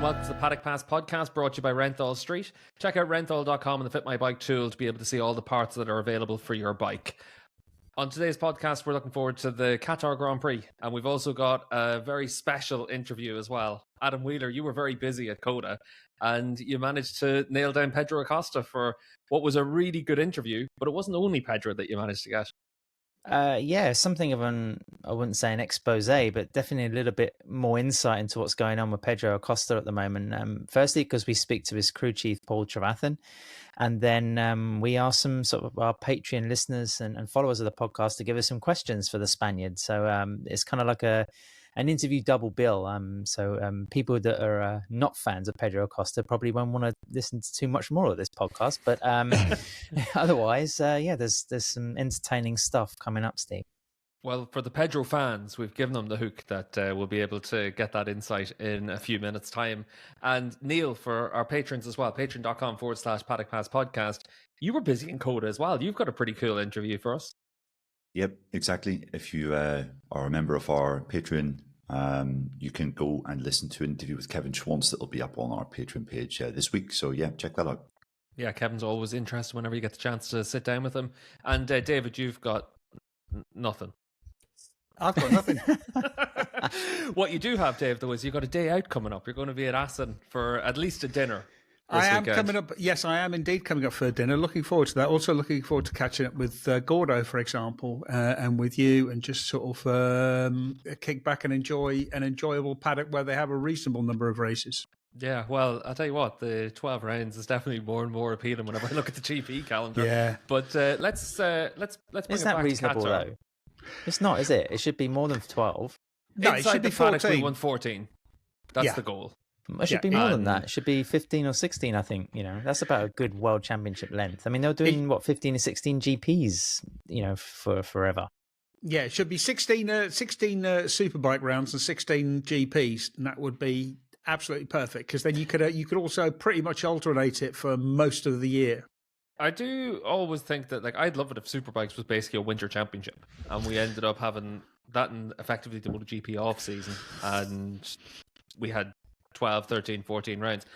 welcome to the Paddock Pass podcast brought to you by Renthal Street. Check out renthal.com and the Fit My Bike tool to be able to see all the parts that are available for your bike. On today's podcast, we're looking forward to the Qatar Grand Prix, and we've also got a very special interview as well. Adam Wheeler, you were very busy at COTA, and you managed to nail down Pedro Acosta for what was a really good interview, but it wasn't only Pedro that you managed to get. Yeah, something of I wouldn't say an expose, but definitely a little bit more insight into what's going on with Pedro Acosta at the moment. Firstly, because we speak to his crew chief, Paul Trevathan, and then we asked some sort of our Patreon listeners and followers of the podcast to give us some questions for the Spaniard. So it's kind of like an interview double bill. So people that are not fans of Pedro Acosta probably won't want to listen to too much more of this podcast. But otherwise, there's some entertaining stuff coming up, Steve. Well, for the Pedro fans, we've given them the hook that we'll be able to get that insight in a few minutes' time. And Neil, for our patrons as well, patreon.com/Paddock Pass podcast, you were busy in COTA as well. You've got a pretty cool interview for us. Yep, exactly. If you are a member of our Patreon, you can go and listen to an interview with Kevin Schwantz that will be up on our Patreon page this week. So yeah, check that out. Yeah, Kevin's always interested whenever you get the chance to sit down with him. And David, you've got nothing. I've got nothing. What you do have, Dave, though, is you've got a day out coming up. You're going to be at Assen for at least a dinner. I am coming up. Yes, I am indeed coming up for a dinner. Looking forward to that. Also looking forward to catching up with Gordo, for example, and with you, and just sort of kick back and enjoy an enjoyable paddock where they have a reasonable number of races. Yeah, well, I'll tell you what, the 12 rounds is definitely more and more appealing whenever I look at the GP calendar. Yeah, but let's bring it back reasonable to Qatar. Though? It's not, is it? It should be more than 12. No, Inside it should be 14. We won 14. That's the goal. It should be more than that. It should be 15 or 16, I think. You know, that's about a good World Championship length. I mean, they're doing, 15 or 16 GPs, for forever. Yeah, it should be 16 Superbike rounds and 16 GPs, and that would be absolutely perfect, because then you could also pretty much alternate it for most of the year. I do always think that, I'd love it if Superbikes was basically a winter championship, and we ended up having that in effectively the MotoGP off season, and we had 12, 13, 14 rounds.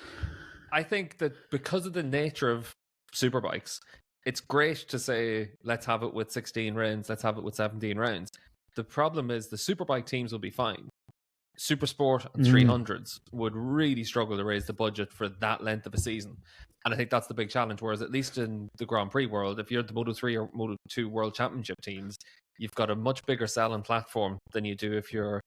I think that because of the nature of Superbikes, it's great to say, let's have it with 16 rounds, let's have it with 17 rounds. The problem is the Superbike teams will be fine. Supersport and 300s would really struggle to raise the budget for that length of a season. And I think that's the big challenge. Whereas at least in the Grand Prix world, if you're the Moto3 or Moto2 World Championship teams, you've got a much bigger selling platform than you do if you're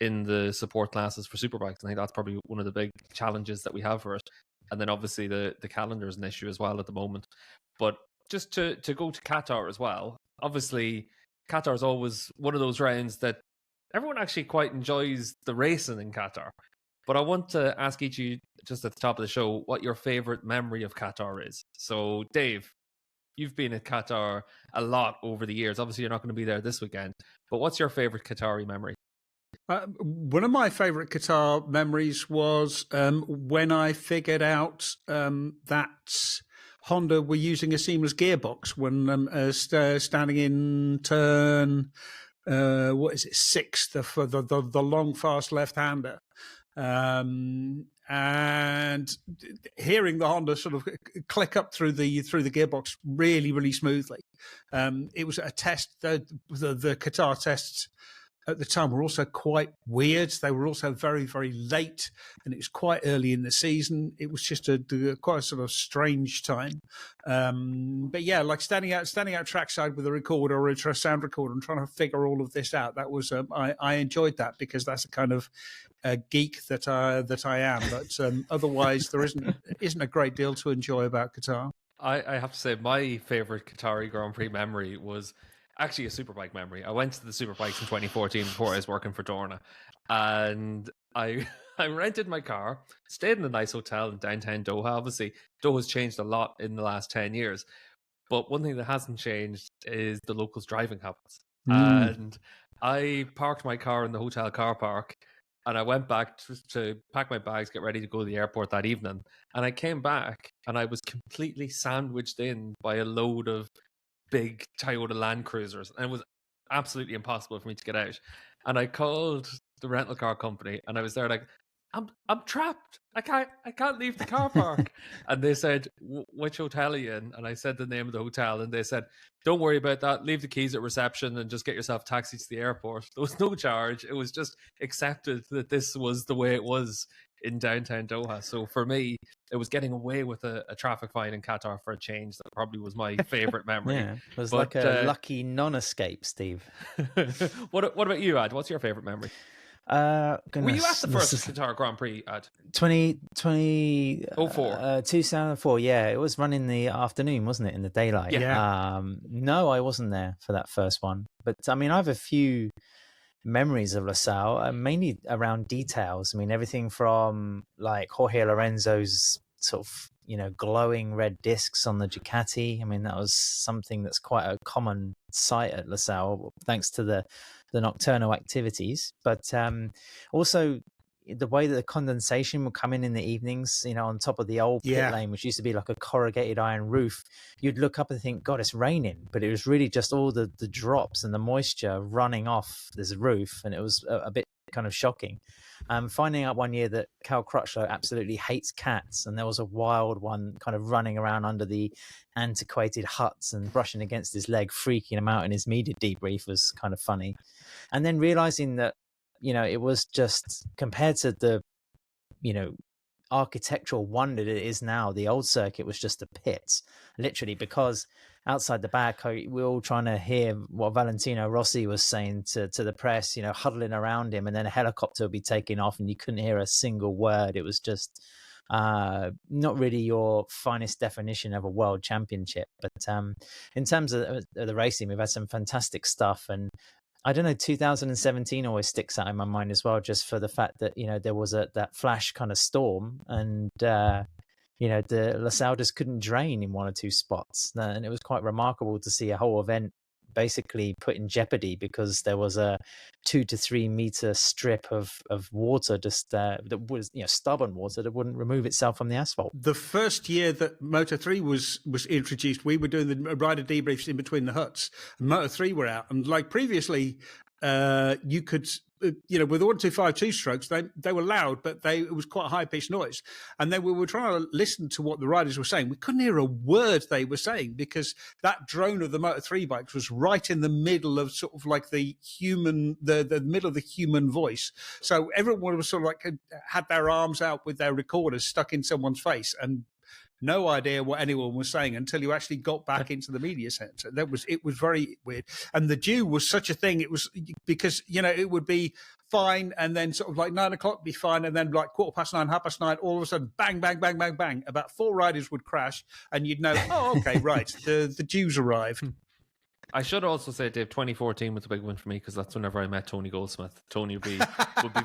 in the support classes for Superbikes. I think that's probably one of the big challenges that we have for it. And then obviously the calendar is an issue as well at the moment. But just to go to Qatar as well, obviously Qatar is always one of those rounds that everyone actually quite enjoys the racing in Qatar. But I want to ask each of you, just at the top of the show, what your favourite memory of Qatar is. So, Dave, you've been at Qatar a lot over the years. Obviously, you're not going to be there this weekend. But what's your favourite Qatari memory? One of my favourite Qatar memories was when I figured out that Honda were using a seamless gearbox when standing in turn... sixth for the long fast left-hander, and hearing the Honda sort of click up through the gearbox really smoothly. It was a test. The Qatar tests at the time were also quite weird. They were also very late, and it was quite early in the season. It was just quite a sort of strange time. But yeah, like standing out trackside with a recorder or a sound recorder and trying to figure all of this out. That was I enjoyed that, because that's a kind of geek that I am. But otherwise, there isn't a great deal to enjoy about Qatar. I have to say my favourite Qatari Grand Prix memory was actually a Superbike memory. I went to the Superbikes in 2014 before I was working for Dorna, and I rented my car, stayed in a nice hotel in downtown Doha. Obviously, Doha's changed a lot in the last 10 years, but one thing that hasn't changed is the locals' driving habits. And I parked my car in the hotel car park, and I went back to pack my bags, get ready to go to the airport that evening, and I came back, and I was completely sandwiched in by a load of big Toyota Land Cruisers, and it was absolutely impossible for me to get out. And I called the rental car company, and I was there like, I'm trapped. I can't leave the car park. And they said, which hotel are you in? And I said the name of the hotel, and they said, don't worry about that. Leave the keys at reception and just get yourself a taxi to the airport. There was no charge. It was just accepted that this was the way it was in downtown Doha. So for me, it was getting away with a traffic fine in Qatar for a change. That probably was my favorite memory. Yeah, it was like a lucky non-escape, Steve. What about you, Ad? What's your favorite memory? Were you at the first Qatar Grand Prix, Ad? 2004. Yeah, it was running the afternoon, wasn't it, in the daylight? Yeah. No, I wasn't there for that first one. But I mean, I have a few memories of LaSalle, mainly around details. I mean, everything from like Jorge Lorenzo's sort of, glowing red discs on the Ducati. I mean, that was something that's quite a common sight at LaSalle, thanks to the nocturnal activities. But also the way that the condensation would come in the evenings, on top of the old pit lane, which used to be like a corrugated iron roof, you'd look up and think, God, it's raining. But it was really just all the drops and the moisture running off this roof. And it was a bit kind of shocking. Finding out one year that Cal Crutchlow absolutely hates cats, and there was a wild one kind of running around under the antiquated huts and brushing against his leg, freaking him out in his media debrief was kind of funny. And then realizing that, it was just compared to the, architectural wonder that it is now, the old circuit was just a pit, literally, because outside the back, we were all trying to hear what Valentino Rossi was saying to the press, huddling around him, and then a helicopter would be taking off and you couldn't hear a single word. It was just not really your finest definition of a world championship. But in terms of the racing, we've had some fantastic stuff. And I don't know, 2017 always sticks out in my mind as well, just for the fact that, there was that flash kind of storm, and the LaSalle just couldn't drain in one or two spots. And it was quite remarkable to see a whole event basically put in jeopardy because there was a 2 to 3 meter strip of water just that was stubborn water that wouldn't remove itself from the asphalt. The first year that Moto3 was introduced, we were doing the rider debriefs in between the huts, and Moto3 were out, and like previously you could with the 1-2-5 two-strokes, they were loud, but it was quite a high-pitched noise. And then we were trying to listen to what the riders were saying. We couldn't hear a word they were saying because that drone of the Moto3 bikes was right in the middle of sort of like the middle of the human voice. So everyone was sort of like had their arms out with their recorders stuck in someone's face and no idea what anyone was saying until you actually got back into the media center. It was very weird. And the dew was such a thing. It was because, it would be fine. And then sort of like 9 o'clock be fine. And then like 9:15, 9:30, all of a sudden, bang, bang, bang, bang, bang. About 4 riders would crash and you'd know, oh, okay, right. The dews arrived. I should also say, Dave, 2014 was a big one for me because that's whenever I met Tony Goldsmith. Tony would be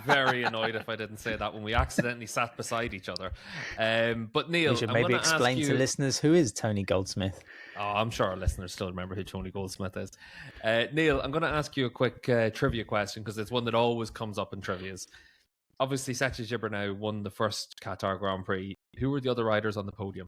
very annoyed if I didn't say that when we accidentally sat beside each other. But Neil, you should maybe explain to listeners who is Tony Goldsmith. Oh, I'm sure our listeners still remember who Tony Goldsmith is. Neil, I'm going to ask you a quick trivia question because it's one that always comes up in trivias. Obviously, Setcha Gibernau won the first Qatar Grand Prix. Who were the other riders on the podium?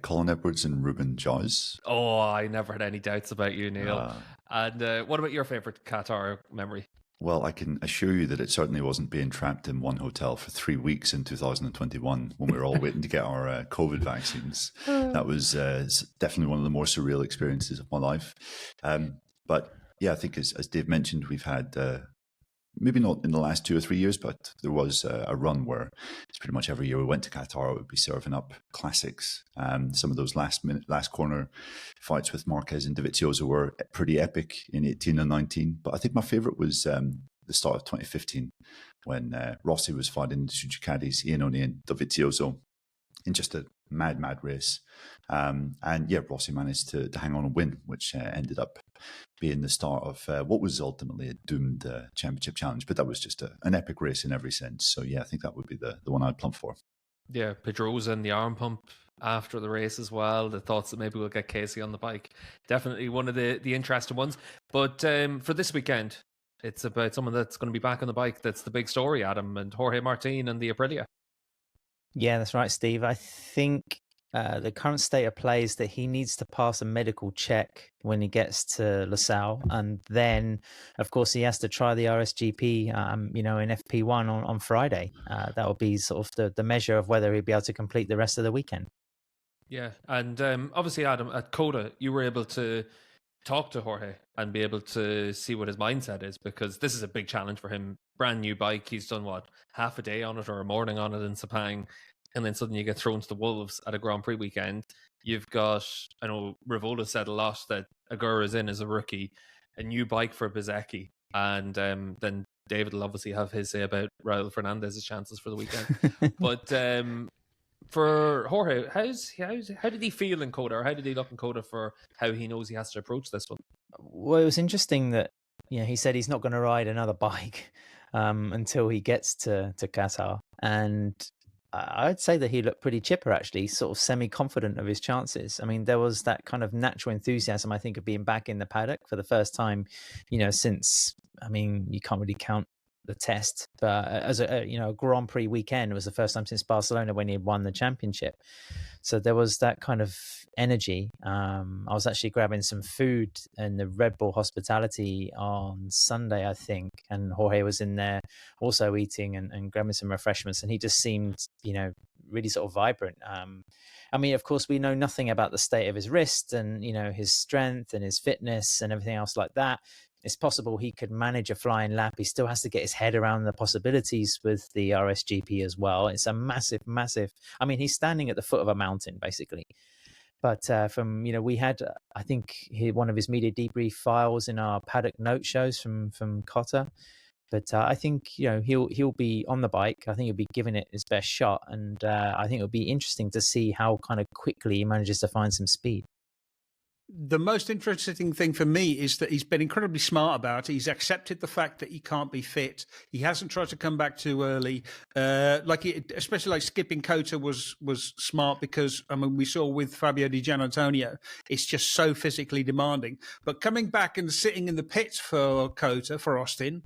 Colin Edwards and Ruben Jaws. Oh, I never had any doubts about you, Neil. And what about your favourite Qatar memory? Well, I can assure you that it certainly wasn't being trapped in one hotel for 3 weeks in 2021 when we were all waiting to get our COVID vaccines. That was definitely one of the more surreal experiences of my life. But yeah, I think as Dave mentioned, we've had... maybe not in the last 2 or 3 years, but there was a run where it's pretty much every year we went to Qatar, it would be serving up classics. Some of those last corner fights with Marquez and Dovizioso were pretty epic in 18 and 19. But I think my favorite was the start of 2015 when Rossi was fighting two Ducatis, Iannone and Dovizioso, in just a mad race. And yeah, Rossi managed to hang on and win, which ended up being the start of what was ultimately a doomed championship challenge. But that was just an epic race in every sense. So yeah, I think that would be the one I'd plump for. Yeah, Pedrosa and the arm pump after the race as well. The thoughts that maybe we'll get Casey on the bike. Definitely one of the interesting ones. But for this weekend, it's about someone that's going to be back on the bike. That's the big story, Adam, and Jorge Martin and the Aprilia. Yeah, that's right, Steve. I think the current state of play is that he needs to pass a medical check when he gets to LaSalle, and then, of course, he has to try the RSGP, in FP1 on Friday. That will be sort of the measure of whether he'll be able to complete the rest of the weekend. Yeah, and obviously, Adam, at COTA, you were able to talk to Jorge and be able to see what his mindset is, because this is a big challenge for him. Brand new bike. He's done, half a day on it or a morning on it in Sepang, and then suddenly you get thrown to the wolves at a Grand Prix weekend. You've got, I know Rivola said a lot that Agur is in as a rookie, a new bike for Bezecchi, and then David will obviously have his say about Raul Fernandez's chances for the weekend. But for Jorge, how did he feel in COTA, or how did he look in COTA for how he knows he has to approach this one? Well, it was interesting that he said he's not going to ride another bike until he gets to Qatar, and I'd say that he looked pretty chipper, actually, sort of semi-confident of his chances. I mean, there was that kind of natural enthusiasm, I think, of being back in the paddock for the first time, since, I mean, you can't really count the test, but as a Grand Prix weekend, it was the first time since Barcelona when he had won the championship. So there was that kind of energy. I was actually grabbing some food in the Red Bull hospitality on Sunday, I think, and Jorge was in there also eating and grabbing some refreshments, and he just seemed, really sort of vibrant. I mean, of course, we know nothing about the state of his wrist and, his strength and his fitness and everything else like that. It's possible he could manage a flying lap. He still has to get his head around the possibilities with the RSGP as well. It's a massive, I mean, he's standing at the foot of a mountain, basically. But we had, I think, one of his media debrief files in our paddock note shows from COTA. But I think, he'll be on the bike. I think he'll be giving it his best shot. And I think it'll be interesting to see how kind of quickly he manages to find some speed. The most interesting thing for me is that he's been incredibly smart about it. He's accepted the fact that he can't be fit. He hasn't tried to come back too early. Especially like skipping COTA was smart, because, I mean, we saw with Fabio Di Gianantonio, it's just so physically demanding. But coming back and sitting in the pits for COTA, for Austin,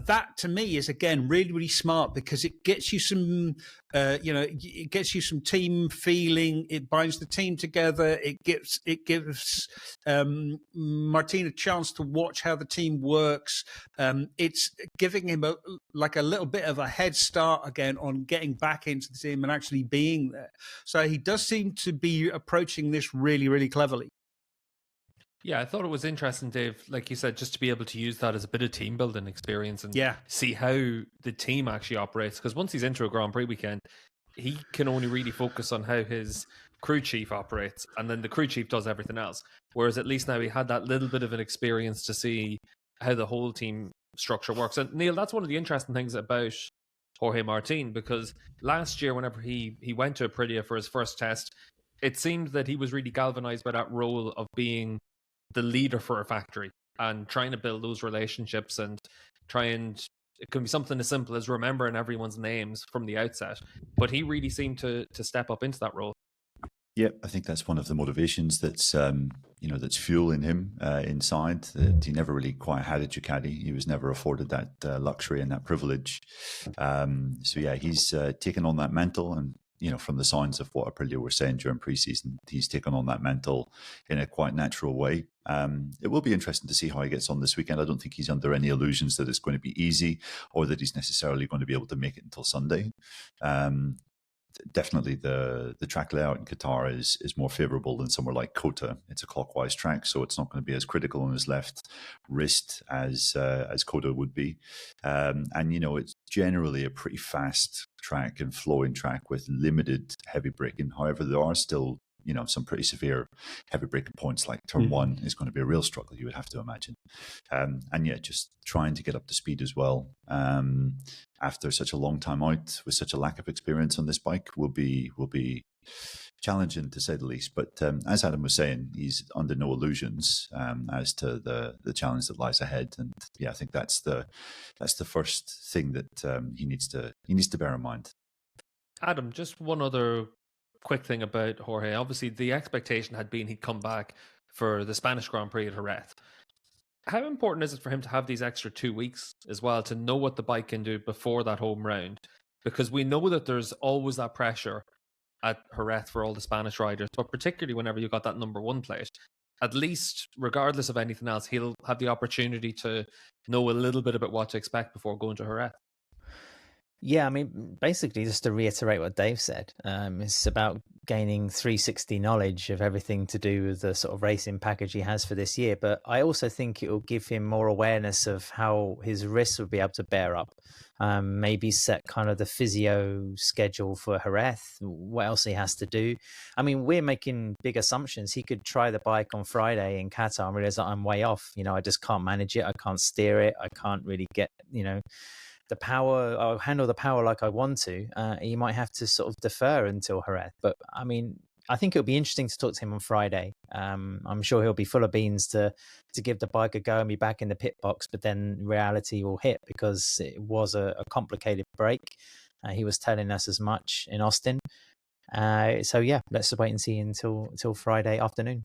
that to me is, again, really, really smart, because it gets you some, it gets you some team feeling. It binds the team together. It gives Martin a chance to watch how the team works. It's giving him a little bit of a head start again on getting back into the team and actually being there. So he does seem to be approaching this really, really cleverly. Yeah, I thought it was interesting, Dave, like you said, just to be able to use that as a bit of team building experience and see how the team actually operates. Because once he's into a Grand Prix weekend, he can only really focus on how his crew chief operates, and then the crew chief does everything else. Whereas at least now he had that little bit of an experience to see how the whole team structure works. And Neil, that's one of the interesting things about Jorge Martin, because last year, whenever he went to Aprilia for his first test, it seemed that he was really galvanized by that role of being the leader for a factory and trying to build those relationships and it can be something as simple as remembering everyone's names from the outset. But he really seemed to step up into that role. Yeah, I think that's one of the motivations that's that's fueling him inside. That he never really quite had a Ducati. He was never afforded that luxury and that privilege. So yeah, he's taken on that mantle, and from the signs of what Aprilia were saying during preseason, he's taken on that mantle in a quite natural way. It will be interesting to see how he gets on this weekend. I don't think he's under any illusions that it's going to be easy or that he's necessarily going to be able to make it until Sunday. Definitely the track layout in Qatar is more favorable than somewhere like COTA. It's a clockwise track, so it's not going to be as critical on his left wrist as COTA would be. And it's generally a pretty fast track and flowing track with limited heavy braking. However, there are still some pretty severe heavy braking points, like turn one is going to be a real struggle, you would have to imagine. And yeah, just trying to get up to speed as well. After such a long time out with such a lack of experience on this bike will be challenging, to say the least. But as Adam was saying, he's under no illusions as to the challenge that lies ahead. And yeah, I think that's the first thing that he needs to bear in mind. Adam, just one other quick thing about Jorge. Obviously, the expectation had been he'd come back for the Spanish Grand Prix at Jerez. How important is it for him to have these extra 2 weeks as well to know what the bike can do before that home round? Because we know that there's always that pressure at Jerez for all the Spanish riders, but particularly whenever you got that number one plate, at least regardless of anything else, he'll have the opportunity to know a little bit about what to expect before going to Jerez. Yeah, I mean, basically, just to reiterate what Dave said, it's about gaining 360 knowledge of everything to do with the sort of racing package he has for this year. But I also think it will give him more awareness of how his wrists will be able to bear up. Maybe set kind of the physio schedule for Jerez, what else he has to do. I mean, we're making big assumptions. He could try the bike on Friday in Qatar and realize that I'm way off. I just can't manage it. I can't steer it. I can't really get, the power, I'll handle the power like I want to. You might have to sort of defer until Jerez. But I mean, I think it'll be interesting to talk to him on Friday. I'm sure he'll be full of beans to give the bike a go and be back in the pit box, but then reality will hit because it was a complicated break. He was telling us as much in Austin. So yeah, let's wait and see until Friday afternoon.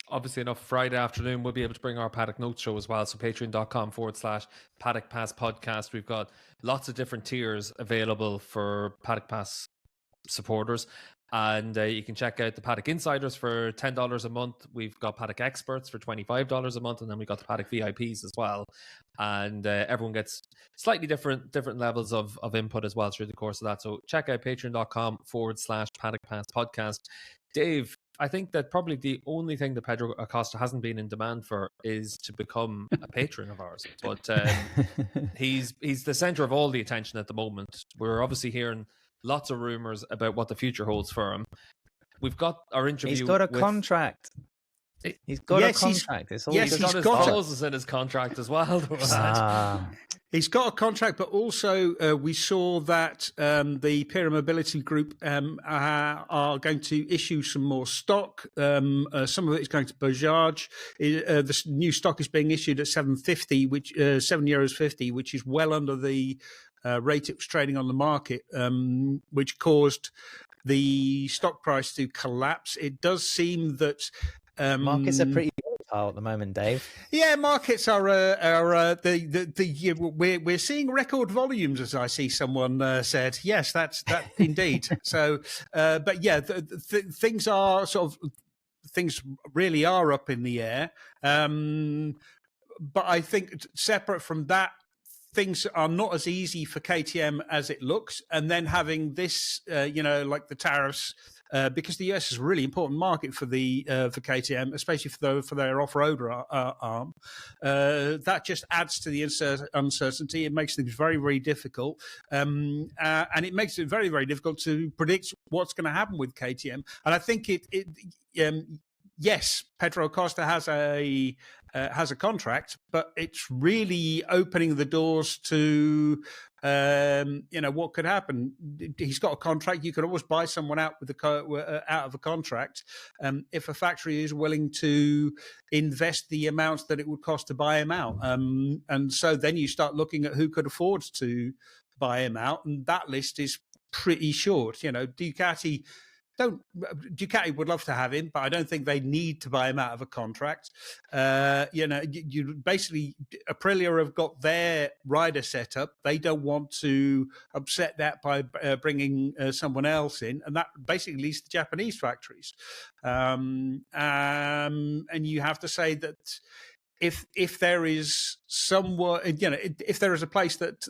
Obviously enough, Friday afternoon we'll be able to bring our Paddock Notes show as well. So patreon.com/Paddock Pass podcast. We've got lots of different tiers available for Paddock Pass supporters. And you can check out the Paddock Insiders for $10 a month. We've got Paddock Experts for $25 a month. And then we've got the Paddock VIPs as well. And everyone gets slightly different levels of input as well through the course of that. So check out patreon.com/Paddock Pass podcast. Dave, I think that probably the only thing that Pedro Acosta hasn't been in demand for is to become a patron of ours. But he's the center of all the attention at the moment. We're obviously hearing lots of rumors about what the future holds for him. We've got our interview. He's got a contract. He's got a contract. He's got his clauses in his contract as well. He's got a contract, but also we saw that the Pira Mobility Group are going to issue some more stock. Some of it is going to Bajaj. The new stock is being issued at €7.50, which €7.50, which is well under the rate it was trading on the market, which caused the stock price to collapse. It does seem that markets are pretty volatile at the moment, Dave. Yeah, markets are we're seeing record volumes, as I see someone said. Yes, that indeed. So, but yeah, things really are up in the air. But I think separate from that, things are not as easy for KTM as it looks. And then having this, like the tariffs, because the US is a really important market for KTM, especially for their off-road arm. That just adds to the uncertainty. It makes things very, very difficult, and it makes it very, very difficult to predict what's going to happen with KTM. And I think yes, Pedro Acosta has a contract, but it's really opening the doors to what could happen. He's got a contract. You could always buy someone out out of a contract if a factory is willing to invest the amounts that it would cost to buy him out. And so then you start looking at who could afford to buy him out, and that list is pretty short. Ducati would love to have him, but I don't think they need to buy him out of a contract. You basically, Aprilia have got their rider set up. They don't want to upset that by bringing someone else in, and that basically leads to Japanese factories. And you have to say that if there is somewhere, if there is a place that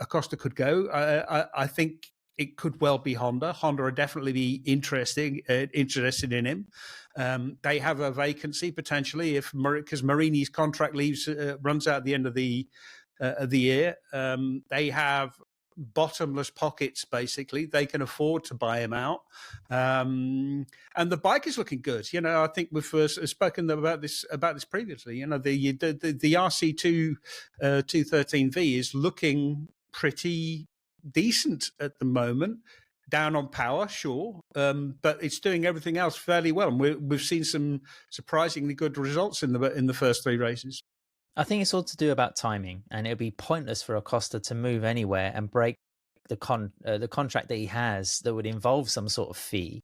Acosta could go, I think it could well be Honda. Honda would definitely be interested in him. They have a vacancy potentially because Marini's contract runs out at the end of the year. They have bottomless pockets, basically. They can afford to buy him out. And the bike is looking good. I think we've spoken about this previously. The RC2 213V is looking pretty decent at the moment, down on power, sure, but it's doing everything else fairly well, and we've seen some surprisingly good results in the first three races. I think it's all to do about timing, and it'd be pointless for Acosta to move anywhere and break the contract that he has that would involve some sort of fee.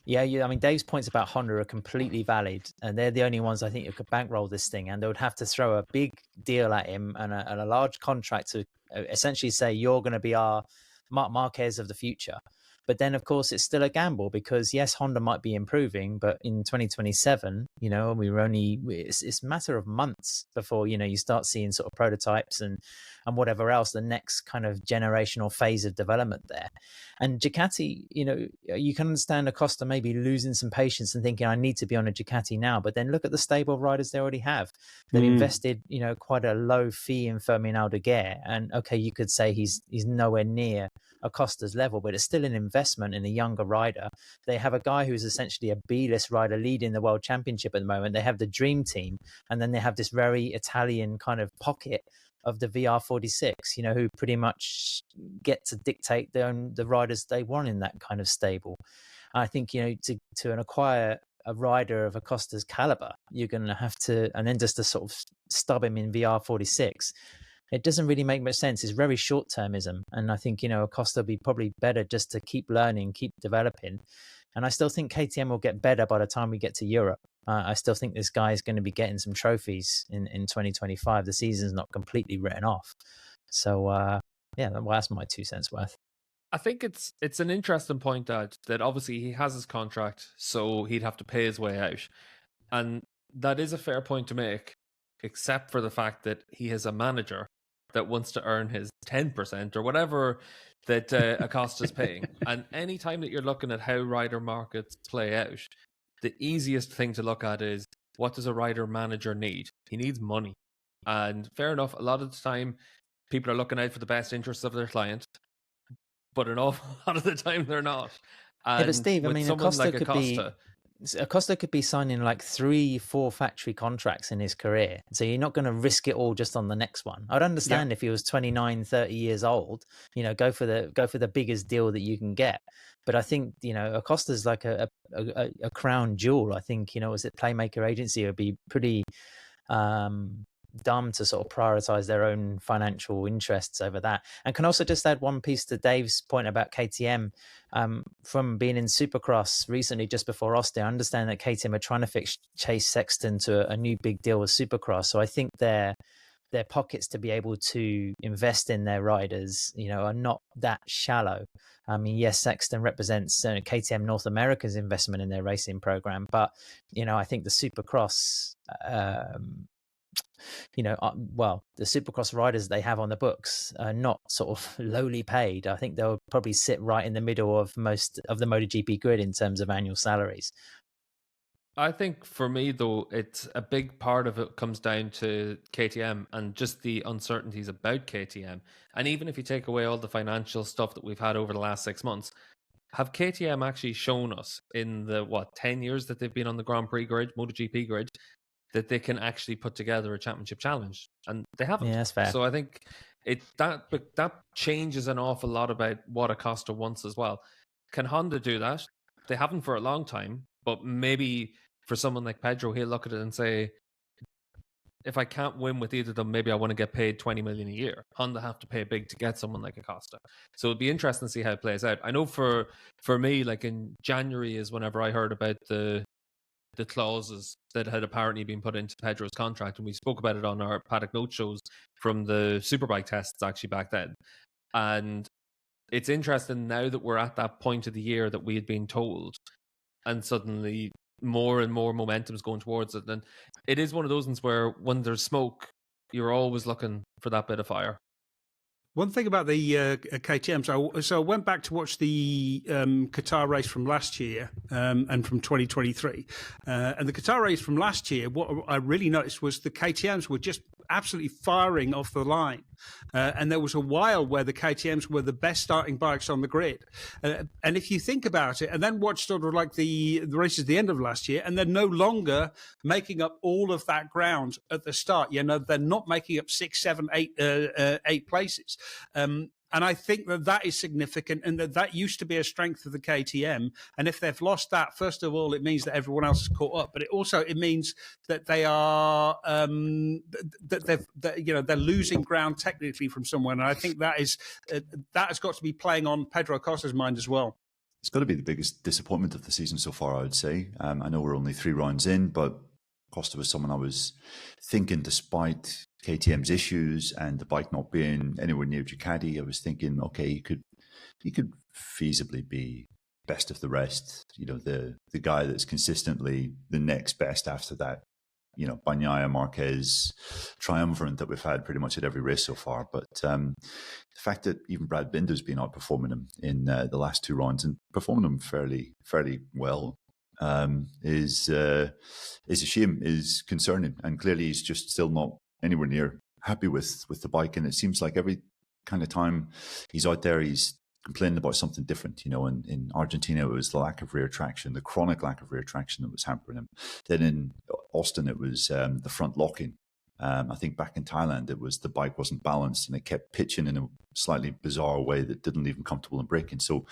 Yeah, I mean, Dave's points about Honda are completely valid, and they're the only ones I think who could bankroll this thing, and they would have to throw a big deal at him and a large contract to essentially say, you're going to be our Marc Marquez of the future. But then, of course, it's still a gamble because, yes, Honda might be improving, but in 2027, it's a matter of months before, you start seeing sort of prototypes and whatever else, the next kind of generational phase of development there. And Ducati, you can understand Acosta maybe losing some patience and thinking, I need to be on a Ducati now. But then look at the stable of riders they already have. They've invested, quite a low fee in Fermin Aldeguer. And okay, you could say he's nowhere near Acosta's level, but it's still an investment in a younger rider. They have a guy who's essentially a B-list rider leading the World Championship at the moment. They have the dream team, and then they have this very Italian kind of pocket of the VR46, who pretty much get to dictate the riders they want in that kind of stable. I think, to acquire a rider of Acosta's caliber, you're going to have to, and then just to sort of stub him in VR46, it doesn't really make much sense. It's very short-termism. And I think, Acosta would be probably better just to keep learning, keep developing. And I still think KTM will get better by the time we get to Europe. I still think this guy is going to be getting some trophies in 2025. The season's not completely written off. So, that's my 2 cents worth. I think it's an interesting point that obviously he has his contract, so he'd have to pay his way out. And that is a fair point to make, except for the fact that he has a manager that wants to earn his 10% or whatever that Acosta's paying. And any time that you're looking at how rider markets play out, the easiest thing to look at is, what does a rider manager need? He needs money. And fair enough, a lot of the time people are looking out for the best interests of their client, but an awful lot of the time they're not. And but Steve, I mean, Acosta could be signing like 3-4 factory contracts in his career. So you're not going to risk it all just on the next one. I'd understand if he was 29, 30 years old, go for the biggest deal that you can get. But I think, Acosta's like a crown jewel. I think, as a Playmaker agency, it would be pretty dumb to sort of prioritize their own financial interests over that. And can also just add one piece to Dave's point about KTM. From being in Supercross recently, just before Austin, I understand that KTM are trying to fix Chase Sexton to a new big deal with Supercross. So I think their pockets to be able to invest in their riders, are not that shallow. I mean, yes, Sexton represents KTM North America's investment in their racing program, but I think the Supercross the Supercross riders they have on the books are not sort of lowly paid. I think they'll probably sit right in the middle of most of the MotoGP grid in terms of annual salaries. I think for me, though, it's a big part of it comes down to KTM and just the uncertainties about KTM. And even if you take away all the financial stuff that we've had over the last 6 months, have KTM actually shown us in the, 10 years that they've been on the Grand Prix grid, MotoGP grid, that they can actually put together a championship challenge? And they haven't. Yeah, that's fair. So I think that changes an awful lot about what Acosta wants as well. Can Honda do that? They haven't for a long time, but maybe for someone like Pedro, he'll look at it and say, if I can't win with either of them, maybe I want to get paid 20 million a year. Honda have to pay big to get someone like Acosta. So it'd be interesting to see how it plays out. I know for me, like in January is whenever I heard about the clauses that had apparently been put into Pedro's contract, and we spoke about it on our Paddock Note shows from the Superbike tests actually back then. And it's interesting now that we're at that point of the year that we had been told, and suddenly more and more momentum's going towards it. And it is one of those ones where when there's smoke, you're always looking for that bit of fire. One thing about the KTM, so I went back to watch the Qatar race from last year and from 2023. And the Qatar race from last year, what I really noticed was the KTMs were just absolutely firing off the line. And there was a while where the KTMs were the best starting bikes on the grid. And if you think about it, and then watch sort of like the races at the end of last year, and they're no longer making up all of that ground at the start. They're not making up 6, 7, 8 places. And I think that is significant, and that used to be a strength of the KTM. And if they've lost that, first of all, it means that everyone else is caught up. But it means that they are they're losing ground technically from someone. And I think that has got to be playing on Pedro Acosta's mind as well. It's got to be the biggest disappointment of the season so far, I would say. I know we're only 3 rounds in, but Acosta was someone I was thinking, despite KTM's issues and the bike not being anywhere near Ducati, I was thinking, okay, he could he could feasibly be best of the rest. The guy that's consistently the next best after that. Bagnaia, Marquez triumvirate that we've had pretty much at every race so far. But the fact that even Brad Binder's been outperforming him in the last 2 rounds and performing him fairly well is a shame, is concerning. And clearly he's just still not anywhere near happy with the bike. And it seems like every kind of time he's out there, he's complaining about something different. In Argentina, it was the lack of rear traction, the chronic lack of rear traction that was hampering him. Then in Austin, it was the front locking. I think back in Thailand, it was the bike wasn't balanced and it kept pitching in a slightly bizarre way that didn't leave him comfortable in braking. So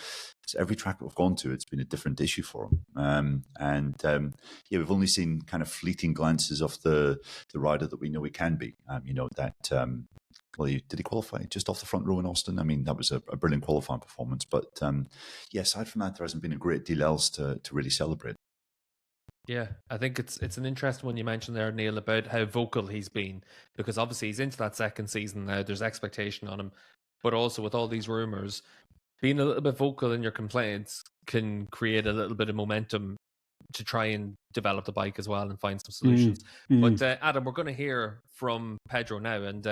every track we've gone to, it's been a different issue for him. We've only seen kind of fleeting glances of the rider that we know he can be. Did he qualify just off the front row in Austin? I mean, that was a brilliant qualifying performance. But aside from that, there hasn't been a great deal else to really celebrate. Yeah, I think it's an interesting one you mentioned there, Neil, about how vocal he's been, because obviously he's into that second season now. There's expectation on him, but also with all these rumors, being a little bit vocal in your complaints can create a little bit of momentum to try and develop the bike as well and find some solutions. But Adam, we're going to hear from Pedro now, and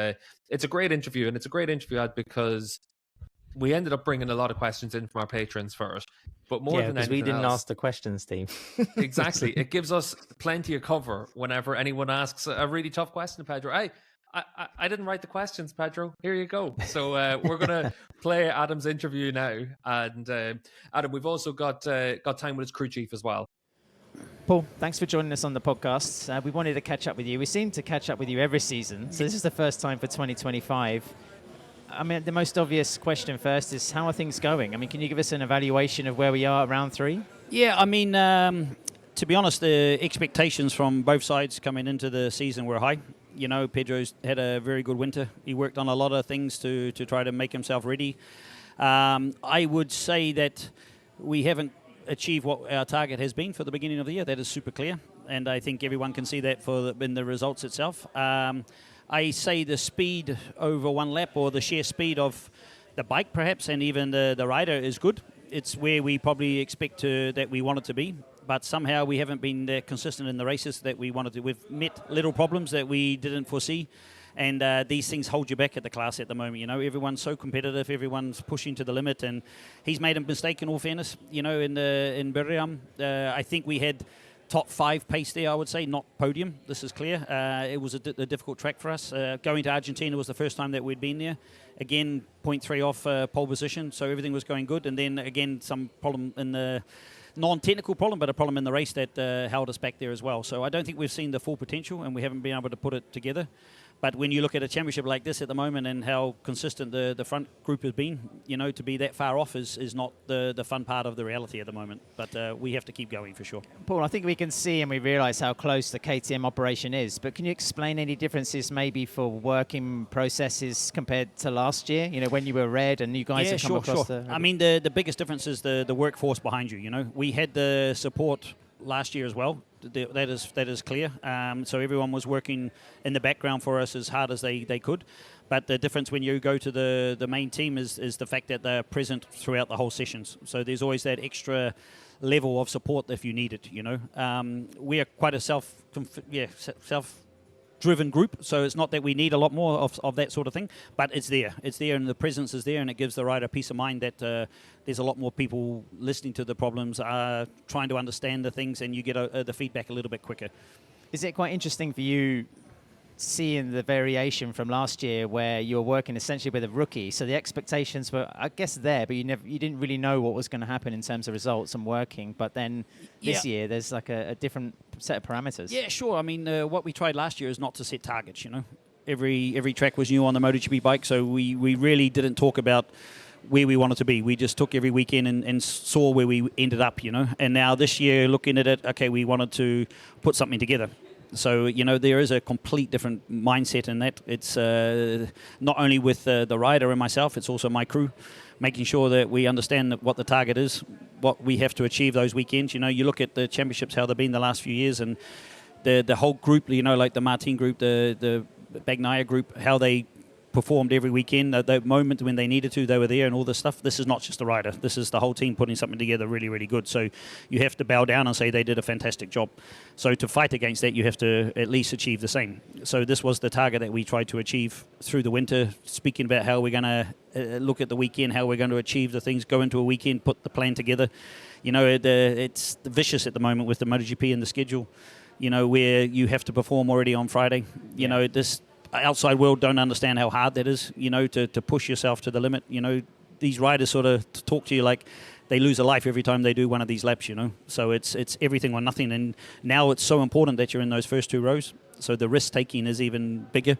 it's a great interview, and it's a great interview, Ad, because we ended up bringing a lot of questions in from our patrons first, but more than anything we didn't else, ask the questions, Steve. Exactly. It gives us plenty of cover whenever anyone asks a really tough question to Pedro. I didn't write the questions, Pedro. Here you go. So we're going to play Adam's interview now. And Adam, we've also got time with his crew chief as well. Paul, thanks for joining us on the podcast. We wanted to catch up with you. We seem to catch up with you every season. So this is the first time for 2025. I mean, the most obvious question first is, how are things going? I mean, can you give us an evaluation of where we are at round 3? Yeah, I mean, to be honest, the expectations from both sides coming into the season were high. Pedro's had a very good winter. He worked on a lot of things to try to make himself ready. I would say that we haven't achieved what our target has been for the beginning of the year. That is super clear, and I think everyone can see that in the results itself. I say the speed over one lap, or the sheer speed of the bike perhaps, and even the rider is good. It's where we probably expect that we want it to be, but somehow we haven't been consistent in the races that we wanted to. We've met little problems that we didn't foresee, and these things hold you back at the class at the moment. Everyone's so competitive, everyone's pushing to the limit, and he's made a mistake, in all fairness. In Birmingham, I think we had top 5 pace there, I would say, not podium. This is clear. It was a difficult track for us. Going to Argentina was the first time that we'd been there. Again, 0.3 off pole position, so everything was going good. And then again, some problem in the non-technical problem, but a problem in the race that held us back there as well. So I don't think we've seen the full potential, and we haven't been able to put it together. But when you look at a championship like this at the moment and how consistent the front group has been, to be that far off is not the fun part of the reality at the moment. But we have to keep going for sure. Paul, I think we can see and we realise how close the KTM operation is. But can you explain any differences maybe for working processes compared to last year? When you were red and you guys have come across the... I mean, the biggest difference is the workforce behind you. We had the support last year as well. That is clear. So everyone was working in the background for us as hard as they could. But the difference when you go to the main team is the fact that they're present throughout the whole sessions. So there's always that extra level of support if you need it. We are quite a self-driven group, so it's not that we need a lot more of that sort of thing, but it's there, and the presence is there, and it gives the rider peace of mind that there's a lot more people listening to the problems, trying to understand the things, and you get the feedback a little bit quicker. Is it quite interesting for you seeing the variation from last year, where you're working essentially with a rookie, so the expectations were, I guess, there, but you didn't really know what was going to happen in terms of results and working, but then this year there's like a different set of parameters? Yeah, sure. I mean, what we tried last year is not to set targets. Every track was new on the MotoGP bike, so we really didn't talk about where we wanted to be. We just took every weekend and saw where we ended up. And now this year, looking at it, okay, we wanted to put something together. So, there is a complete different mindset in that. It's not only with the rider and myself, it's also my crew, making sure that we understand what the target is, what we have to achieve those weekends. You look at the championships, how they've been the last few years, and the whole group, like the Martin group, the Bagnaia group, how they performed every weekend. The moment when they needed to, they were there and all this stuff. This is not just the rider. This is the whole team putting something together really, really good. So you have to bow down and say they did a fantastic job. So to fight against that, you have to at least achieve the same. So this was the target that we tried to achieve through the winter, speaking about how we're going to look at the weekend, how we're going to achieve the things, go into a weekend, put the plan together. You know, it's vicious at the moment with the MotoGP and the schedule, you know, where you have to perform already on Friday. You know, this outside world don't understand how hard that is, you know, to push yourself to the limit. You know, these riders sort of talk to you like they lose a life every time they do one of these laps, you know. So it's everything or nothing. And now it's so important that you're in those first 2 rows. So the risk taking is even bigger.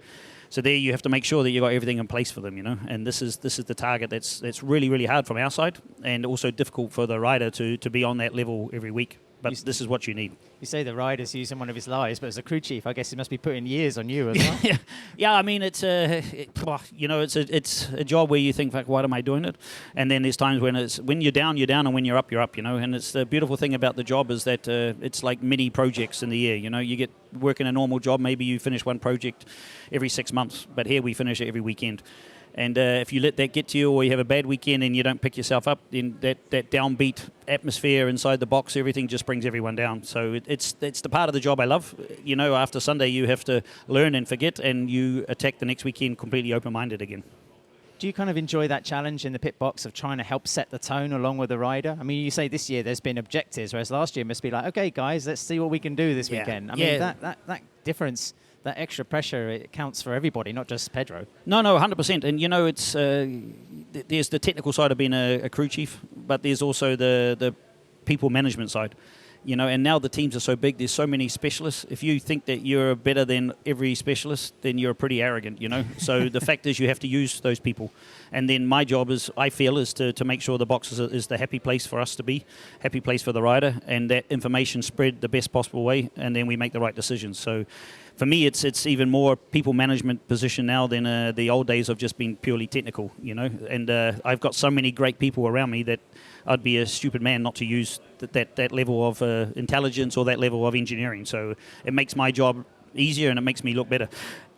So there you have to make sure that you've got everything in place for them, you know. And this is the target that's really, really hard from our side, and also difficult for the rider to be on that level every week. But this is what you need. You say the rider's using one of his lies, but as a crew chief, I guess he must be putting years on you as well. Yeah. I mean, it's you know, it's a job where you think, like, why am I doing it? And then there's times when you're down, and when you're up, you know. And it's the beautiful thing about the job is that it's like mini projects in the year. You know, you get working a normal job, maybe you finish one project every 6 months, but here we finish it every weekend. And if you let that get to you, or you have a bad weekend and you don't pick yourself up, then that downbeat atmosphere inside the box, everything just brings everyone down. So it's the part of the job I love. You know, after Sunday, you have to learn and forget, and you attack the next weekend completely open-minded again. Do you kind of enjoy that challenge in the pit box of trying to help set the tone along with the rider? I mean, you say this year there's been objectives, whereas last year must be like, okay, guys, let's see what we can do this weekend. I mean, that difference, that extra pressure, it counts for everybody, not just Pedro. No, 100%. And, you know, it's there's the technical side of being a crew chief, but there's also the people management side. You know, and now the teams are so big, there's so many specialists. If you think that you're better than every specialist, then you're pretty arrogant, you know. So the fact is you have to use those people. And then my job is, I feel, is to make sure the box is the happy place for us to be, happy place for the rider, and that information spread the best possible way, and then we make the right decisions. So for me, it's even more people management position now than the old days of just being purely technical, you know. And I've got so many great people around me that I'd be a stupid man not to use that level of intelligence or that level of engineering. So it makes my job easier and it makes me look better.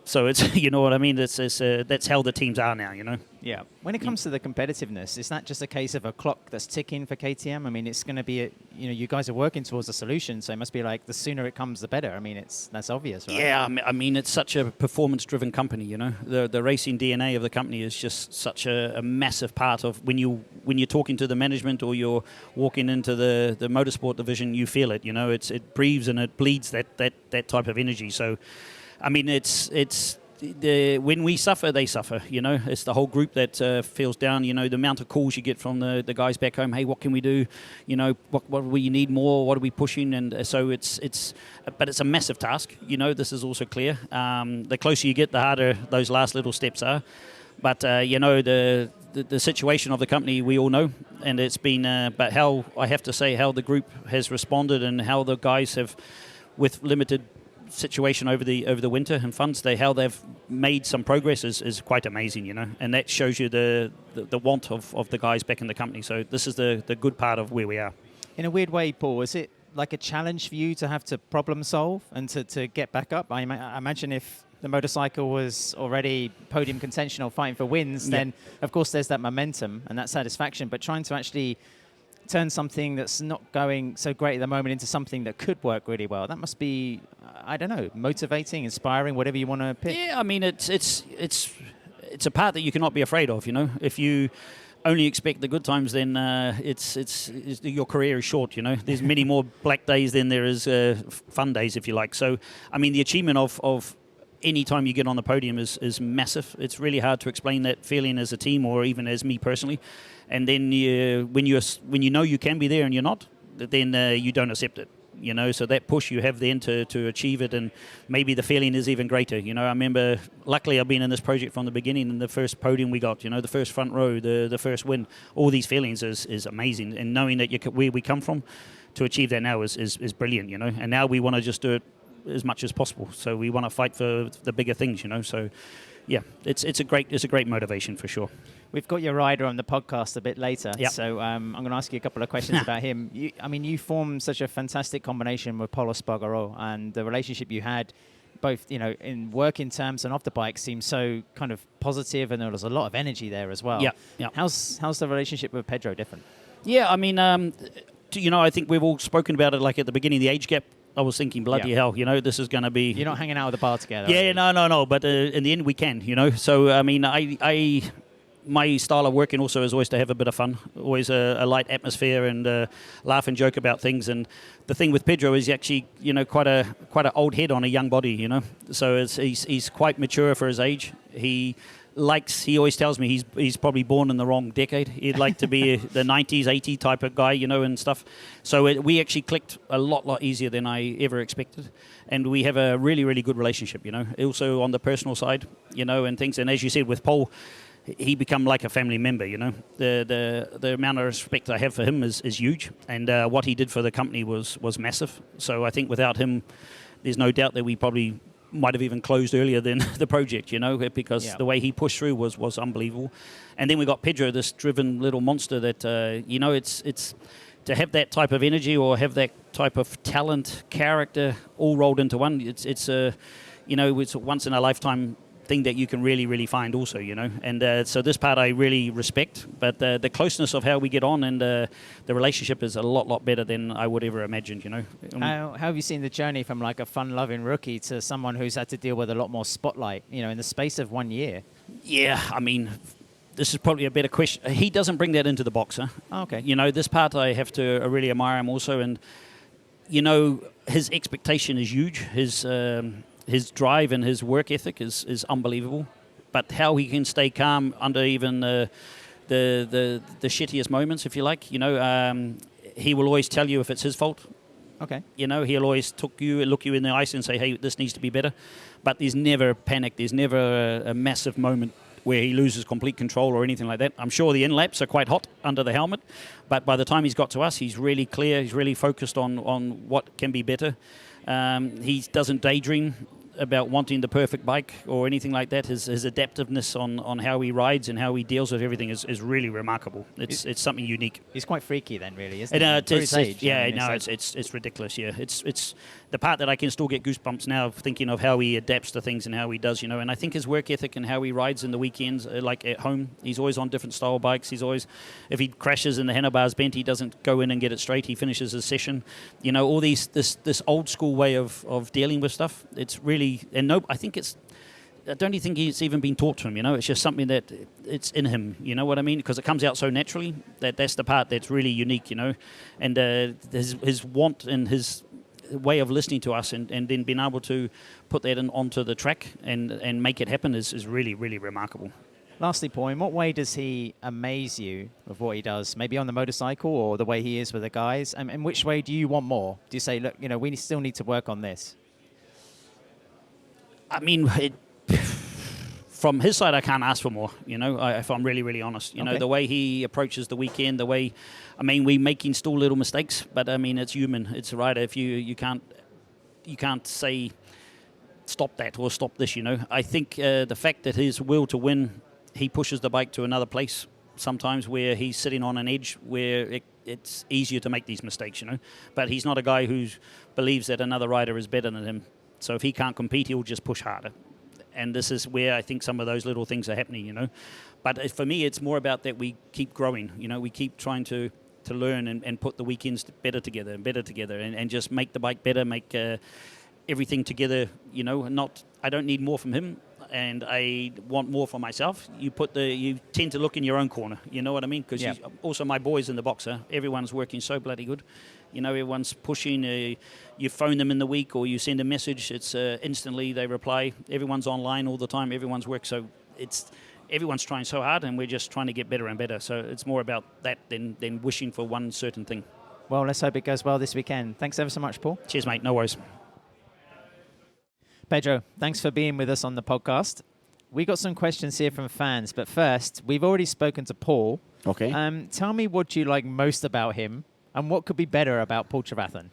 So it's, you know what I mean? That's how the teams are now, you know? Yeah. When it comes to the competitiveness, is that just a case of a clock that's ticking for KTM? I mean, it's going to be, you know, you guys are working towards a solution, so it must be like the sooner it comes, the better. I mean, that's obvious, right? Yeah, I mean, it's such a performance-driven company, you know? The racing DNA of the company is just such a massive part of when you're talking to the management or you're walking into the motorsport division, you feel it, you know? It breathes and it bleeds that type of energy. So, I mean, when we suffer, they suffer, you know. It's the whole group that feels down, you know, the amount of calls you get from the guys back home. Hey, what can we do? You know, what do we need more? What are we pushing? And so but it's a massive task, you know, this is also clear. The closer you get, the harder those last little steps are. But, you know, the situation of the company, we all know. And it's been, but how the group has responded and how the guys have, with limited situation over the winter and funds, how they've made some progress is quite amazing, you know, and that shows you the want of the guys back in the company. So this is the good part of where we are. In a weird way, Paul, is it like a challenge for you to have to problem solve and to get back up? I imagine if the motorcycle was already podium contention or fighting for wins, then of course there's that momentum and that satisfaction, but trying to actually turn something that's not going so great at the moment into something that could work really well, that must be, I don't know, motivating, inspiring, whatever you want to pick. Yeah, I mean, it's a part that you cannot be afraid of, you know. If you only expect the good times, then your career is short, you know. There's many more black days than there is fun days, if you like. So, I mean, the achievement of any time you get on the podium is massive. It's really hard to explain that feeling as a team or even as me personally. And then when you know you can be there and you're not, then you don't accept it, you know. So that push you have then to achieve it, and maybe the feeling is even greater, you know. I remember, luckily I've been in this project from the beginning, and the first podium we got, you know, the first front row, the first win, all these feelings is amazing. And knowing that where we come from to achieve that now is brilliant, you know. And now we want to just do it as much as possible. So we want to fight for the bigger things, you know. So yeah, it's a great motivation for sure. We've got your rider on the podcast a bit later, yep. So I'm going to ask you a couple of questions about him. You formed such a fantastic combination with Paul Espargaro, and the relationship you had both, in working terms and off the bike, seemed so kind of positive, and there was a lot of energy there as well. Yeah. How's the relationship with Pedro different? Yeah, I mean, I think we've all spoken about it, like at the beginning, the age gap. I was thinking, bloody hell, this is going to be... You're not hanging out at the bar together. Yeah, no. But in the end, we can, So, I mean, my style of working also is always to have a bit of fun, always a light atmosphere and laugh and joke about things. And the thing with Pedro is actually, quite an old head on a young body, So he's quite mature for his age. He always tells me he's probably born in the wrong decade. He'd like to be the 90s, 80 type of guy, and stuff. So we actually clicked a lot easier than I ever expected. And we have a really, really good relationship, Also on the personal side, and things. And as you said, with Paul, he become like a family member, The amount of respect I have for him is huge. And what he did for the company was massive. So I think without him, there's no doubt that we probably might have even closed earlier than the project, because the way he pushed through was unbelievable. And then we got Pedro, this driven little monster that, it's to have that type of energy or have that type of talent, character, all rolled into one. It's a once in a lifetime thing that you can really, really find also, And so this part I really respect, but the closeness of how we get on and the relationship is a lot better than I would ever imagined, How have you seen the journey from like a fun-loving rookie to someone who's had to deal with a lot more spotlight, in the space of 1 year? Yeah, I mean, this is probably a better question. He doesn't bring that into the box, huh? Oh, okay. This part I have to really admire him also, and, his expectation is huge. His drive and his work ethic is unbelievable, but how he can stay calm under even the shittiest moments, if you like, he will always tell you if it's his fault. Okay. He'll always look you in the eyes and say, hey, this needs to be better. But there's never panic. There's never a massive moment where he loses complete control or anything like that. I'm sure the in-laps are quite hot under the helmet, but by the time he's got to us, he's really clear. He's really focused on what can be better. He doesn't daydream about wanting the perfect bike or anything like that. His adaptiveness on how he rides and how he deals with everything is really remarkable. It's something unique. He's quite freaky then, really, isn't he? It's ridiculous. Yeah, it's the part that I can still get goosebumps now thinking of how he adapts to things and how he does. And I think his work ethic and how he rides in the weekends, like at home, he's always on different style bikes. He's always, if he crashes and the handlebar's bent, he doesn't go in and get it straight. He finishes his session. All this old school way of dealing with stuff. It's really I don't even think it's even been taught to him, It's just something that it's in him, you know what I mean? Because it comes out so naturally that's the part that's really unique, And his want and his way of listening to us and then being able to put that onto the track and make it happen is really, really remarkable. Lastly, Paul, in what way does he amaze you with what he does? Maybe on the motorcycle or the way he is with the guys? And in which way do you want more? Do you say, look, we still need to work on this? I mean, from his side, I can't ask for more, if I'm really, really honest. The way he approaches the weekend, we're making still little mistakes, but, it's human. It's right. If you can't say stop that or stop this, I think the fact that his will to win, he pushes the bike to another place sometimes where he's sitting on an edge where it's easier to make these mistakes, But he's not a guy who believes that another rider is better than him. So if he can't compete, he'll just push harder. And this is where I think some of those little things are happening, But for me, it's more about that we keep growing, We keep trying to learn and put the weekends better together and just make the bike better, make everything together, I don't need more from him. And I want more for myself. You tend to look in your own corner. You know what I mean? Because also my boys in the boxer, everyone's working so bloody good. Everyone's pushing. You phone them in the week or you send a message. It's instantly they reply. Everyone's online all the time. Everyone's work. So everyone's trying so hard, and we're just trying to get better and better. So it's more about that than wishing for one certain thing. Well, let's hope it goes well this weekend. Thanks ever so much, Paul. Cheers, mate. No worries. Pedro, thanks for being with us on the podcast. We got some questions here from fans, but first, we've already spoken to Paul. Okay. Tell me what you like most about him and what could be better about Paul Trevathan.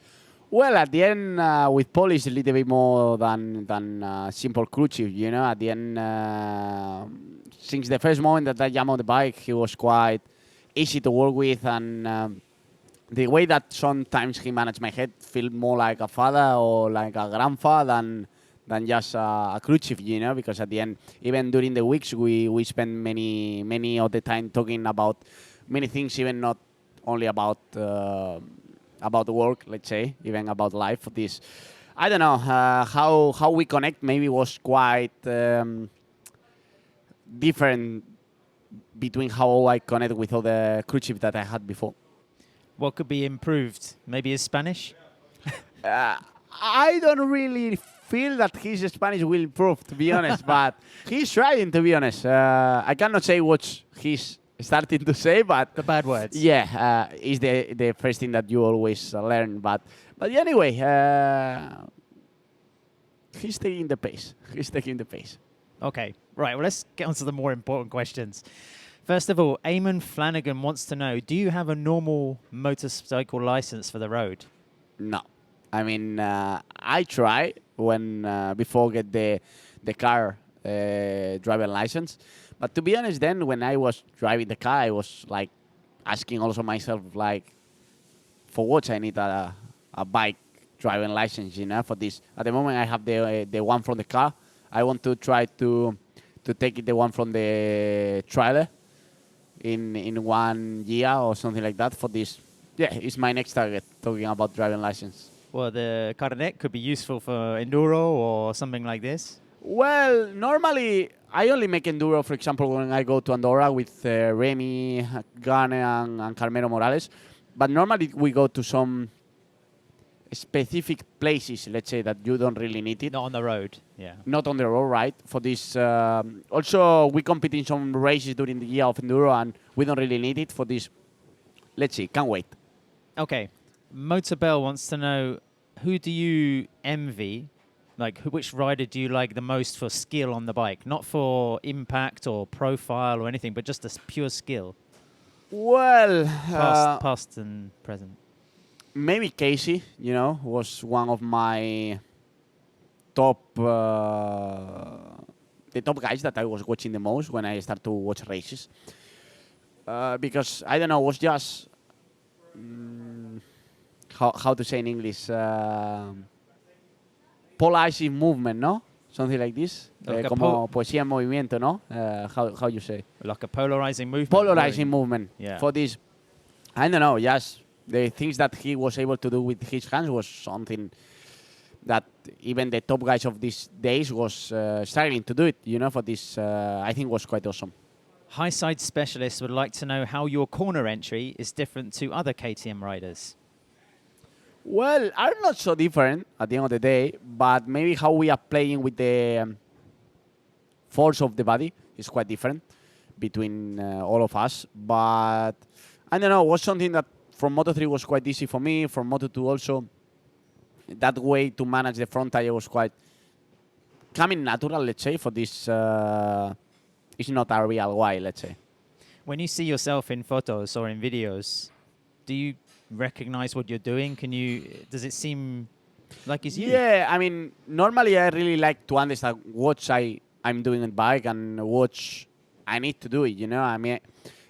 Well, at the end, with Paul, it's a little bit more than simple crew chief, At the end, since the first moment that I jumped on the bike, he was quite easy to work with, and the way that sometimes he managed my head felt more like a father or like a grandfather than just a crew chief, you know, because at the end, even during the weeks, we spend many of the time talking about many things, even not only about work, let's say, even about life. For this, I don't know how we connect. Maybe was quite different between how I connect with other crew chiefs that I had before. What could be improved? Maybe his Spanish? I don't really feel that his Spanish will improve, to be honest, but he's trying, to be honest. I cannot say what he's starting to say, but... The bad words. Yeah, is the first thing that you always learn. But anyway, he's taking the pace. He's taking the pace. Okay, right. Well, let's get on to the more important questions. First of all, Eamon Flanagan wants to know, do you have a normal motorcycle license for the road? No. I mean, I try when before get the car driving license. But to be honest, then when I was driving the car, I was like asking also myself, like, for what I need a bike driving license, you know, for this. At the moment, I have the one from the car. I want to try to take it the one from the trailer in 1 year or something like that for this. Yeah, it's my next target, talking about driving license. Well, the carnet could be useful for enduro or something like this. Well, normally I only make enduro, for example, when I go to Andorra with Remy, Gane, and Carmelo Morales. But normally we go to some specific places, let's say, that you don't really need it. Not on the road, yeah. Not on the road, right? For this, also we compete in some races during the year of enduro, and we don't really need it for this. Let's see, can't wait. Okay, Motorbell wants to know, who do you envy? Like, which rider do you like the most for skill on the bike? Not for impact or profile or anything, but just a pure skill. Well, past and present. Maybe Casey, you know, was one of my top, the top guys that I was watching the most when I started to watch races. Because, I don't know, was just, how to say in English, polarizing movement, no? Something like this. Like como poesía en movimiento, no? How you say? Like a polarizing movement. Polarizing movement. Yeah. For this, I don't know, just the things that he was able to do with his hands was something that even the top guys of these days was struggling to do it, you know, for this, I think was quite awesome. High side specialists would like to know how your corner entry is different to other KTM riders. Well, I'm not so different at the end of the day, but maybe how we are playing with the force of the body is quite different between all of us. But I don't know, it was something that from Moto3 was quite easy for me, from Moto2 also. That way to manage the front tire was quite coming natural, let's say, for this. It's not a real why, let's say. When you see yourself in photos or in videos, do you recognize what you're doing? Does it seem like it's you? Yeah, I mean, normally I really like to understand what I'm doing on bike and what I need to do it, you know? I mean,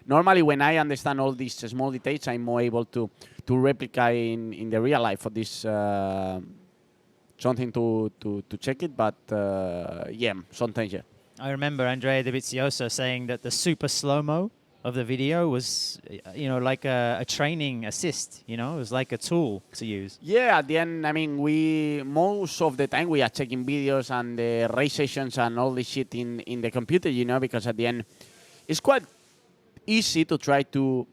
normally when I understand all these small details, I'm more able to replicate in the real life for this, something to check it, but yeah, sometimes, yeah. I remember Andrea Dovizioso saying that the super slow-mo of the video was, you know, like a training assist, you know, it was like a tool to use. Yeah, at the end, I mean, most of the time we are checking videos and the race sessions and all this shit in the computer, you know, because at the end, it's quite easy to try to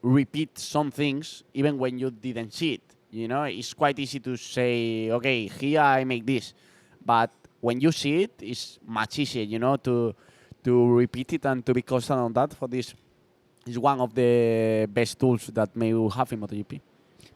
repeat some things even when you didn't see it, you know. It's quite easy to say, okay, here I make this, but when you see it, it's much easier, you know, to repeat it and to be constant on that. For this is one of the best tools that maybe we have in MotoGP.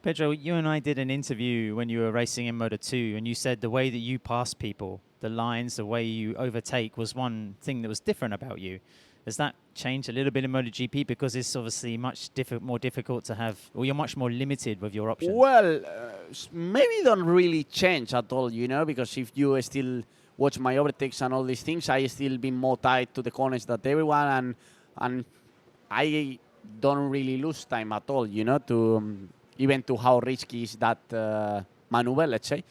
Pedro, you and I did an interview when you were racing in Moto2, and you said the way that you pass people, the lines, the way you overtake was one thing that was different about you. Has that changed a little bit in MotoGP because it's obviously much more difficult to have, or you're much more limited with your options? Well, maybe don't really change at all, you know, because if you still watch my overtakes and all these things, I still be more tight to the corners than everyone, and I don't really lose time at all, you know, to even to how risky is that maneuver, let's say.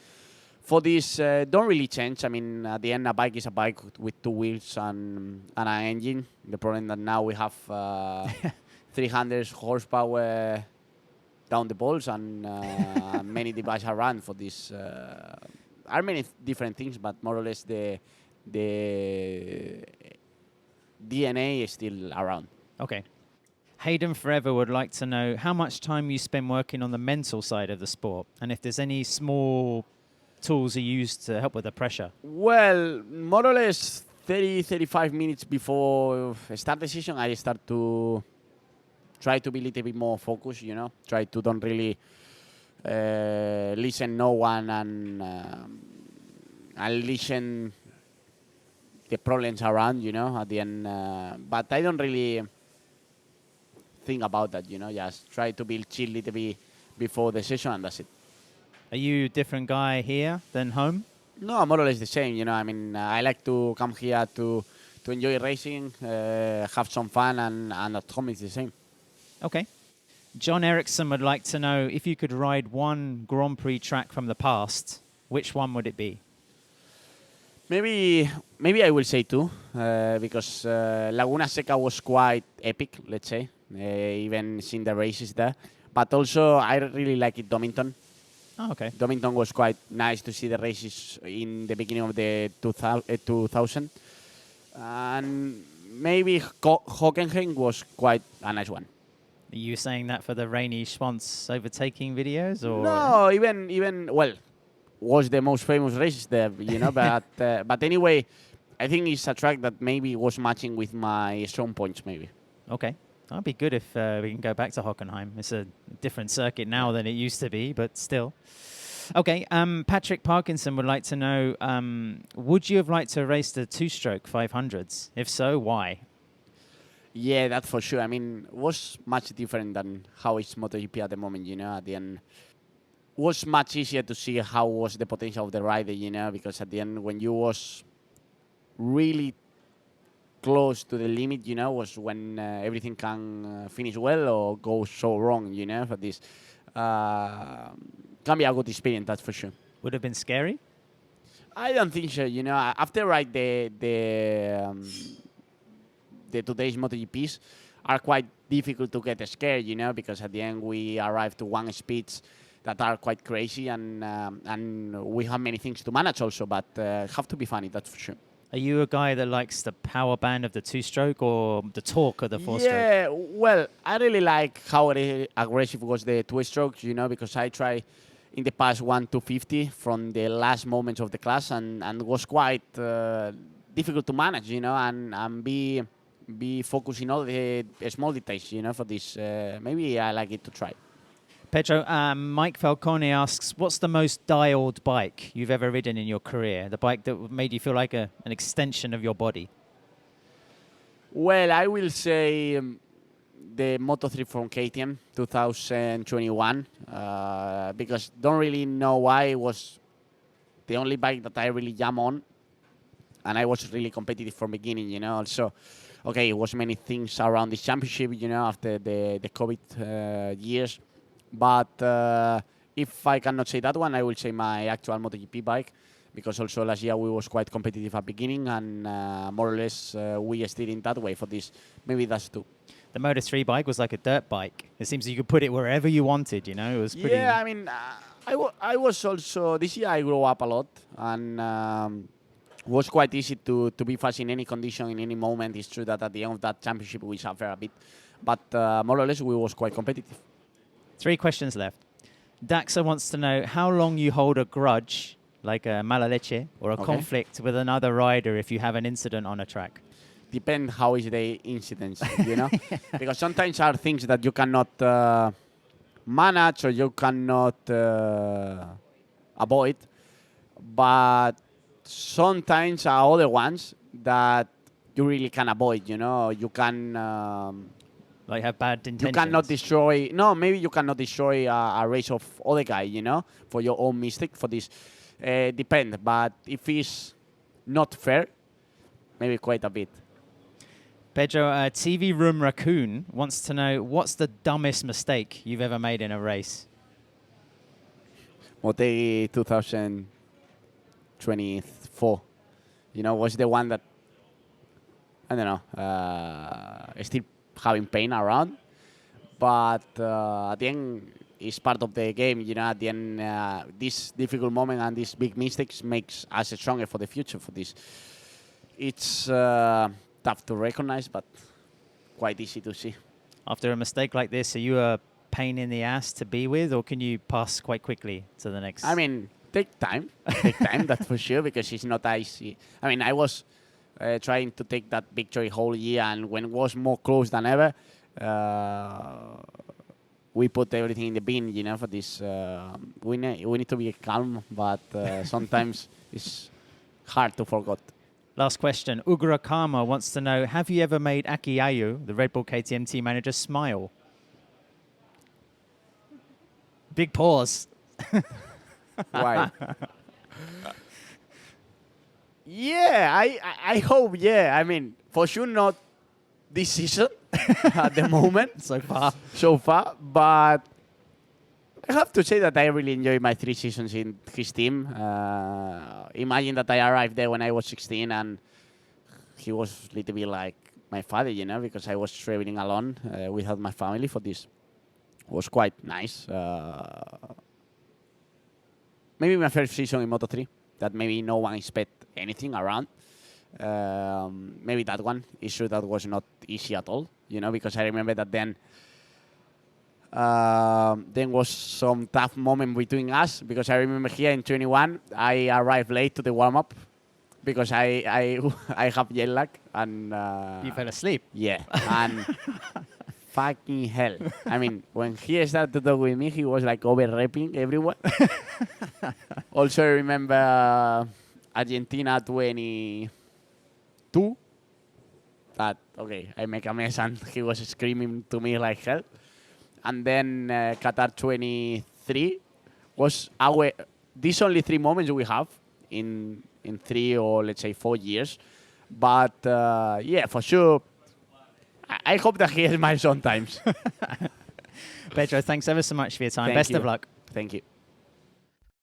For this, don't really change. I mean, at the end, a bike is a bike with 2 wheels and an engine. The problem that now we have 300 horsepower down the balls and many devices around for this. Are many different things, but more or less the DNA is still around. Okay. Hayden Forever would like to know how much time you spend working on the mental side of the sport, and if there's any small tools you use to help with the pressure. Well, more or less 30-35 minutes before start the session, I start to try to be a little bit more focused, you know, try to don't really listen no one and listen the problems around, you know, at the end. But I don't really think about that, you know, just try to be chill a little bit before the session and that's it. Are you a different guy here than home? No, more or less the same, you know. I mean, I like to come here to enjoy racing, have some fun, and at home it's the same. Okay. John Erickson would like to know if you could ride one Grand Prix track from the past, which one would it be? Maybe I will say 2, because Laguna Seca was quite epic, let's say, even seeing the races there. But also, I really like it, Donington. Oh, okay. Donington was quite nice to see the races in the beginning of the 2000. And maybe Hockenheim was quite a nice one. Are you saying that for the rainy Schwanz overtaking videos? Or? No, even well, was the most famous races there, you know. But anyway, I think it's a track that maybe was matching with my strong points, maybe. Okay. That'd be good if we can go back to Hockenheim. It's a different circuit now than it used to be, but still. Okay, Patrick Parkinson would like to know, would you have liked to race the two-stroke 500s? If so, why? Yeah, that's for sure. I mean, it was much different than how it's MotoGP at the moment, you know. At the end, it was much easier to see how was the potential of the rider, you know, because at the end, when you was really close to the limit, you know, was when everything can finish well or go so wrong, you know, for this. Can be a good experience, that's for sure. Would have been scary? I don't think so, you know. After the today's MotoGPs are quite difficult to get scared, you know, because at the end we arrive to one speeds that are quite crazy and we have many things to manage also, but have to be funny, that's for sure. Are you a guy that likes the power band of the two-stroke or the torque of the four-stroke? Yeah, well, I really like how aggressive was the two-stroke, you know, because I tried in the past 250 from the last moments of the class and was quite difficult to manage, you know, and be focusing all the small details, you know, for this. Maybe I like it to try. Pedro, Mike Falcone asks, what's the most dialed bike you've ever ridden in your career? The bike that made you feel like an extension of your body? Well, I will say the Moto3 from KTM 2021, because don't really know why it was the only bike that I really jam on, and I was really competitive from beginning, you know. Also, okay, it was many things around this championship, you know, after the COVID years. But if I cannot say that one, I will say my actual MotoGP bike, because also last year we was quite competitive at beginning, and more or less we are still in that way for this. Maybe that's 2. The Moto3 bike was like a dirt bike. It seems you could put it wherever you wanted, you know? It was pretty... Yeah, I mean, I was also... This year I grew up a lot, and was quite easy to be fast in any condition, in any moment. It's true that at the end of that championship we suffer a bit, but more or less we was quite competitive. 3 questions left. Daxa wants to know how long you hold a grudge, like a mala leche, or a conflict with another rider if you have an incident on a track. Depends how is the incident, you know? Because sometimes are things that you cannot manage or you cannot avoid. But sometimes are other ones that you really can avoid, you know? You can... like have bad intentions. You cannot destroy... No, maybe you cannot destroy a race of other guy, you know? For your own mistake, for this. Depend, but if it's not fair, maybe quite a bit. Pedro, TV Room Raccoon wants to know, what's the dumbest mistake you've ever made in a race? Motegi 2018, 24. Was the one that, I don't know, still having pain around. But at the end, it's part of the game. At the end, this difficult moment and these big mistakes makes us stronger for the future for this. It's tough to recognize, but quite easy to see. After a mistake like this, are you a pain in the ass to be with, or can you pass quite quickly to the next? I mean, take time, that's for sure, because it's not easy. I mean, I was trying to take that victory whole year, and when it was more close than ever, we put everything in the bin, for this. We need to be calm, but sometimes it's hard to forget. Last question. Ugra Karma wants to know, have you ever made Aki Ayu, the Red Bull KTM team manager, smile? Big pause. Why? Yeah, I hope, yeah. I mean, for sure not this season at the moment. So far. But I have to say that I really enjoyed my 3 seasons in his team. Imagine that I arrived there when I was 16 and he was a little bit like my father, because I was traveling alone without my family for this. It was quite nice. Maybe my first season in Moto3, that maybe no one expect anything around. Maybe that one issue that was not easy at all, because I remember that then was some tough moment between us, because I remember here in 21, I arrived late to the warm-up because I have jet lag and you fell asleep. Yeah, and fucking hell. I mean, when he started to talk with me, he was like over-rapping everyone. Also, I remember Argentina 22. That, okay, I make a mess and he was screaming to me like hell. And then Qatar 23 was these only 3 moments we have in 3 or let's say 4 years. But yeah, for sure, I hope that he smiles sometimes. Pedro, thanks ever so much for your time. Thank Best you. of luck. Thank you.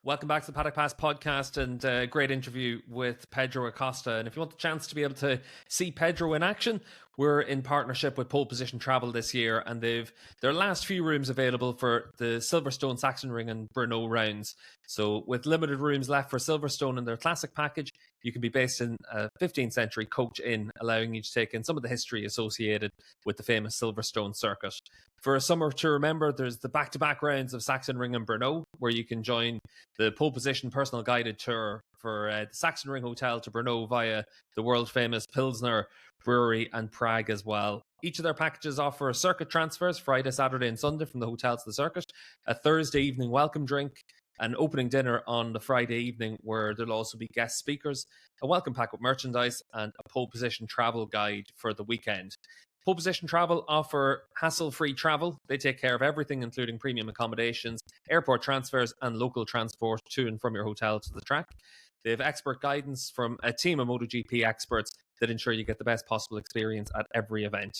Welcome back to the Paddock Pass podcast, and a great interview with Pedro Acosta. And if you want the chance to be able to see Pedro in action, we're in partnership with Pole Position Travel this year, and they've their last few rooms available for the Silverstone, Sachsenring and Brno rounds. So with limited rooms left for Silverstone in their classic package, you can be based in a 15th century coach inn, allowing you to take in some of the history associated with the famous Silverstone circuit. For a summer to remember, there's the back-to-back rounds of Sachsenring and Brno, where you can join the Pole Position personal guided tour for the Sachsenring Hotel to Brno via the world-famous Pilsner Brewery and Prague as well. Each of their packages offer circuit transfers Friday, Saturday and Sunday from the hotel to the circuit, a Thursday evening welcome drink, an opening dinner on the Friday evening where there'll also be guest speakers, a welcome pack with merchandise and a Pole Position travel guide for the weekend. Pole Position Travel offer hassle-free travel. They take care of everything, including premium accommodations, airport transfers, and local transport to and from your hotel to the track. They have expert guidance from a team of MotoGP experts that ensure you get the best possible experience at every event.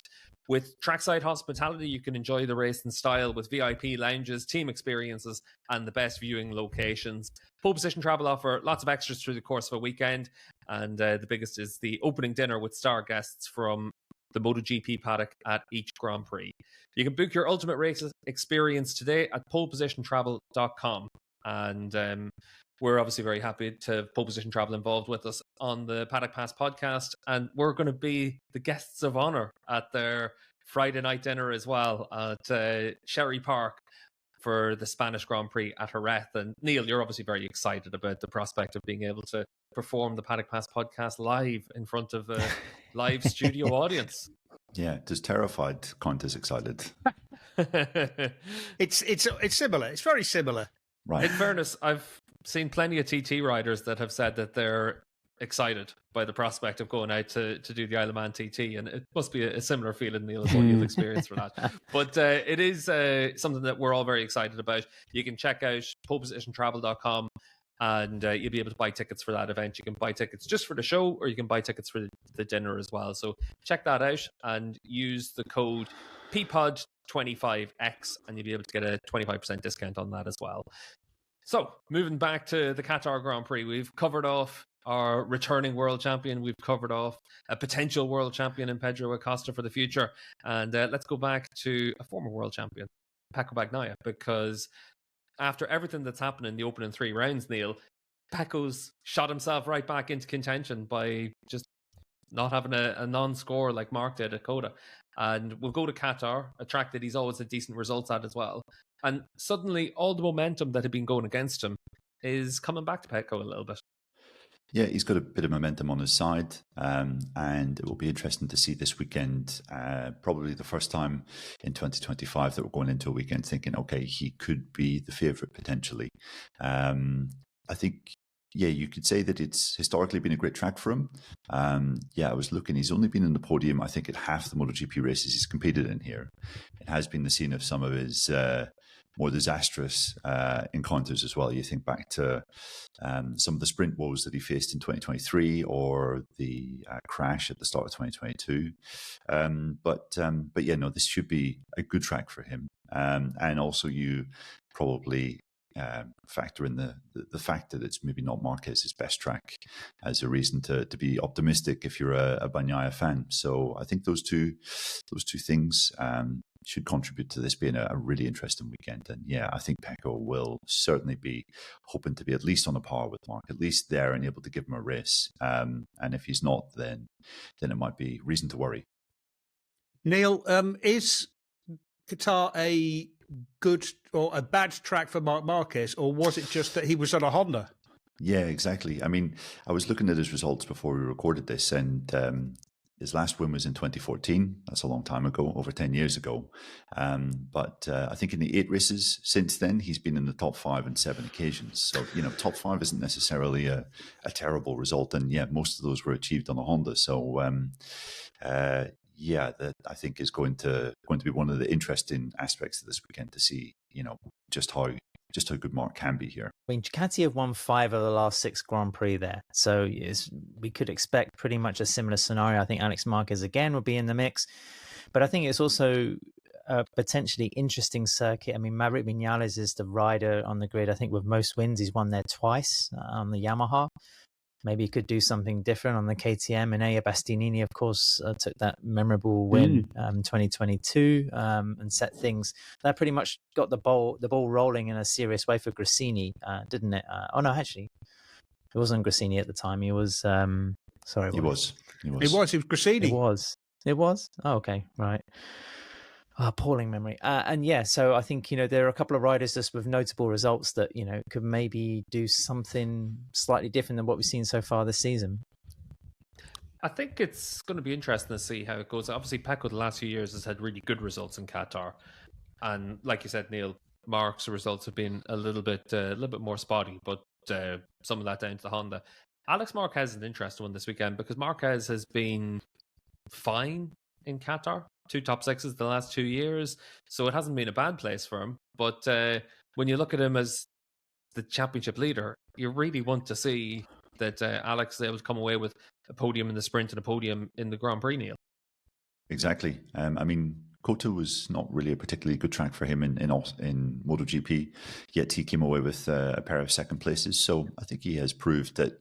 With trackside hospitality, you can enjoy the race in style with VIP lounges, team experiences, and the best viewing locations. Pole Position Travel offer lots of extras through the course of a weekend, and the biggest is the opening dinner with star guests from the MotoGP paddock at each Grand Prix. You can book your ultimate race experience today at polepositiontravel.com. And we're obviously very happy to have Pole Position Travel involved with us on the Paddock Pass podcast. And we're going to be the guests of honor at their Friday night dinner as well at Sherry Park for the Spanish Grand Prix at Jerez. And Neil, you're obviously very excited about the prospect of being able to perform the Paddock Pass podcast live in front of a live studio audience. Yeah, does terrified count as excited? It's similar. It's very similar. Right. In fairness, I've seen plenty of TT riders that have said that they're excited by the prospect of going out to do the Isle of Man TT, and it must be a similar feeling, Neil, as what you've experienced for that. But it is something that we're all very excited about. You can check out polepositiontravel.com and you'll be able to buy tickets for that event. You can buy tickets just for the show, or you can buy tickets for the dinner as well. So check that out and use the code PPOD25X and you'll be able to get a 25% discount on that as well. So, moving back to the Qatar Grand Prix, we've covered off our returning world champion. We've covered off a potential world champion in Pedro Acosta for the future. And let's go back to a former world champion, Pecco Bagnaia, because after everything that's happened in the opening 3 rounds, Neil, Pecco's shot himself right back into contention by just not having a non-score like Marc did at Coda. And we'll go to Qatar, a track that he's always had decent results at as well. And suddenly all the momentum that had been going against him is coming back to Pecco a little bit. Yeah, he's got a bit of momentum on his side, and it will be interesting to see this weekend, probably the first time in 2025 that we're going into a weekend thinking, okay, he could be the favourite potentially. I think, yeah, you could say that it's historically been a great track for him. I was looking, he's only been in the podium, I think, at half the MotoGP races he's competed in here. It has been the scene of some of his more disastrous encounters as well. You think back to some of the sprint woes that he faced in 2023 or the crash at the start of 2022. But yeah, no, this should be a good track for him. And also you probably factor in the fact that it's maybe not Marquez's best track as a reason to be optimistic if you're a Bagnaia fan. So I think those two things should contribute to this being a really interesting weekend. And yeah, I think Pecco will certainly be hoping to be at least on a par with Marc, at least there and able to give him a race. And if he's not, then it might be reason to worry. Neil, is Qatar a good or a bad track for Marc Marquez, or was it just that he was on a Honda? Yeah, exactly. I mean, I was looking at his results before we recorded this, and his last win was in 2014. That's a long time ago, over 10 years ago. But I think in the 8 races since then, he's been in the top 5 on 7 occasions. So, top 5 isn't necessarily a terrible result. And yeah, most of those were achieved on a Honda. So, that I think is going to be one of the interesting aspects of this weekend to see, just how good Marc can be here. I mean, Ducati have won 5 of the last 6 Grand Prix there. So we could expect pretty much a similar scenario. I think Alex Marquez again will be in the mix. But I think it's also a potentially interesting circuit. I mean, Maverick Vinales is the rider on the grid. I think with most wins, he's won there twice on the Yamaha. Maybe he could do something different on the KTM. And Aya Bastianini, of course, took that memorable win in 2022 and set things. That pretty much got the ball rolling in a serious way for Grassini, didn't it? Actually, it wasn't Grassini at the time. He was, sorry. He was Grassini. It was? Oh, okay, right. Appalling memory. And yeah, so I think, there are a couple of riders just with notable results that, could maybe do something slightly different than what we've seen so far this season. I think it's going to be interesting to see how it goes. Obviously, Pecco the last few years has had really good results in Qatar. And like you said, Neil, Marc's results have been a little bit more spotty, but some of that down to the Honda. Alex Marquez is an interesting one this weekend because Marquez has been fine in Qatar. 2 top 6s the last 2 years, so it hasn't been a bad place for him. But when you look at him as the championship leader, you really want to see that Alex is able to come away with a podium in the sprint and a podium in the Grand Prix, Neil. Exactly. I mean, Kota was not really a particularly good track for him in MotoGP, yet he came away with a pair of second places. So I think he has proved that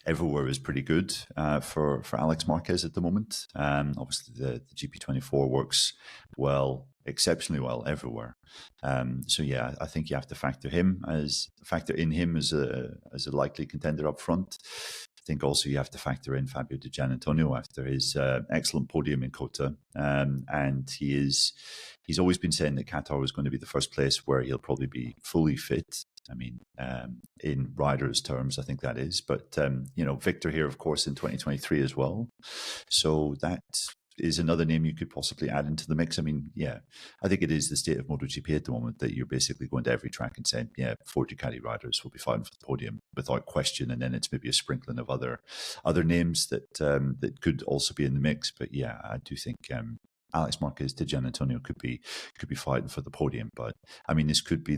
everywhere is pretty good for Alex Marquez at the moment. Obviously, the GP24 works exceptionally well everywhere. So yeah, I think you have to factor in him as a likely contender up front. I think also you have to factor in Fabio Di Giannantonio after his excellent podium in Kota. And he's always been saying that Qatar was going to be the first place where he'll probably be fully fit. I mean, in riders' terms, I think that is. But, Victor here, of course, in 2023 as well. So that is another name you could possibly add into the mix. I mean, yeah, I think it is the state of MotoGP at the moment that you're basically going to every track and saying, yeah, 4 Ducati riders will be fighting for the podium without question. And then it's maybe a sprinkling of other names that could also be in the mix. But yeah, I do think Alex Marquez, Di Giannantonio could be fighting for the podium. But I mean, this could be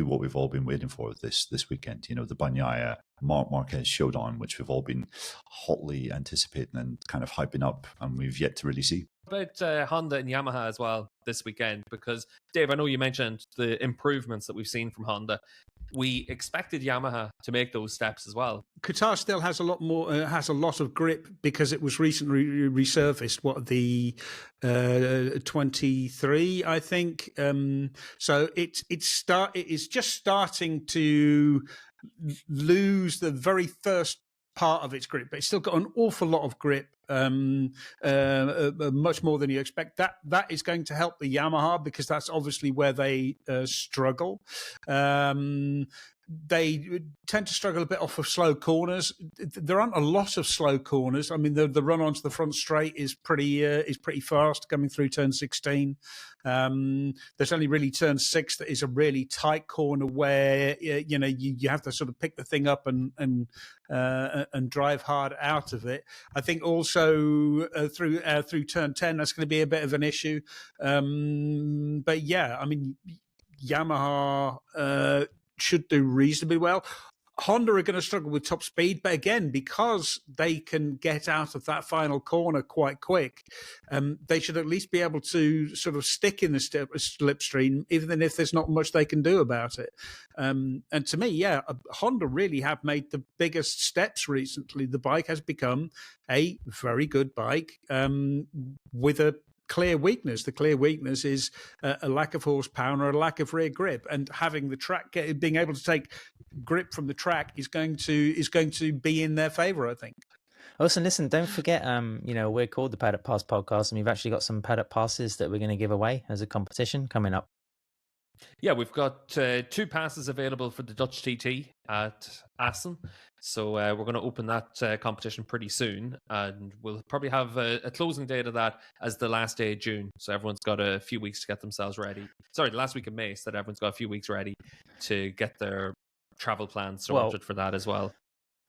what we've all been waiting for this weekend. The Bagnaia Marc Marquez showdown, which we've all been hotly anticipating and kind of hyping up, and we've yet to really see. About Honda and Yamaha as well this weekend, because Dave, I know you mentioned the improvements that we've seen from Honda. We expected Yamaha to make those steps as well. Qatar still has a lot more, has a lot of grip because it was recently resurfaced. What, the 23, I think. So it is just starting to lose the very first part of its grip, but it's still got an awful lot of grip, much more than you expect. That is going to help the Yamaha because that's obviously where they struggle. They tend to struggle a bit off of slow corners. There aren't a lot of slow corners. I mean, the run onto the front straight is pretty fast coming through turn 16. There's only really turn 6 that is a really tight corner where you have to sort of pick the thing up and drive hard out of it. I think also through turn 10 that's going to be a bit of an issue. But yeah, I mean, Yamaha should do reasonably well. Honda are going to struggle with top speed, but again, because they can get out of that final corner quite quick, they should at least be able to sort of stick in the slipstream, even if there's not much they can do about it. And to me, yeah, Honda really have made the biggest steps recently. The bike has become a very good bike with a clear weakness. The clear weakness is a lack of horsepower or a lack of rear grip, and having the track, being able to take grip from the track is going to be in their favor, I think. Also, listen, don't forget, we're called the Paddock Pass podcast, and we've actually got some Paddock Passes that we're going to give away as a competition coming up. Yeah, we've got 2 passes available for the Dutch TT at Assen. So we're going to open that competition pretty soon, and we'll probably have a closing date of that as the last day of June. So everyone's got a few weeks to get themselves ready. Sorry, the last week of May, so that everyone's got a few weeks ready to get their travel plans sorted for that as well.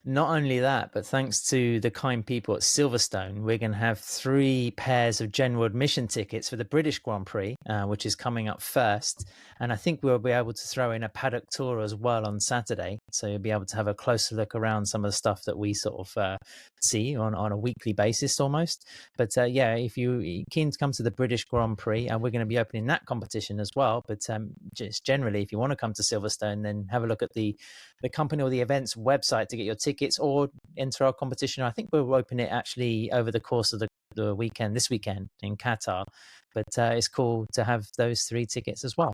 Not only that, but thanks to the kind people at Silverstone, we're going to have 3 pairs of general admission tickets for the British Grand Prix, which is coming up first. And I think we'll be able to throw in a paddock tour as well on Saturday. So you'll be able to have a closer look around some of the stuff that we sort of see on a weekly basis almost. But yeah, if you're keen to come to the British Grand Prix, we're going to be opening that competition as well. But just generally, if you want to come to Silverstone, then have a look at the company or the event's website to get your tickets or enter our competition. I think we'll open it actually over the course of the weekend, this weekend in Qatar. But it's cool to have those 3 tickets as well.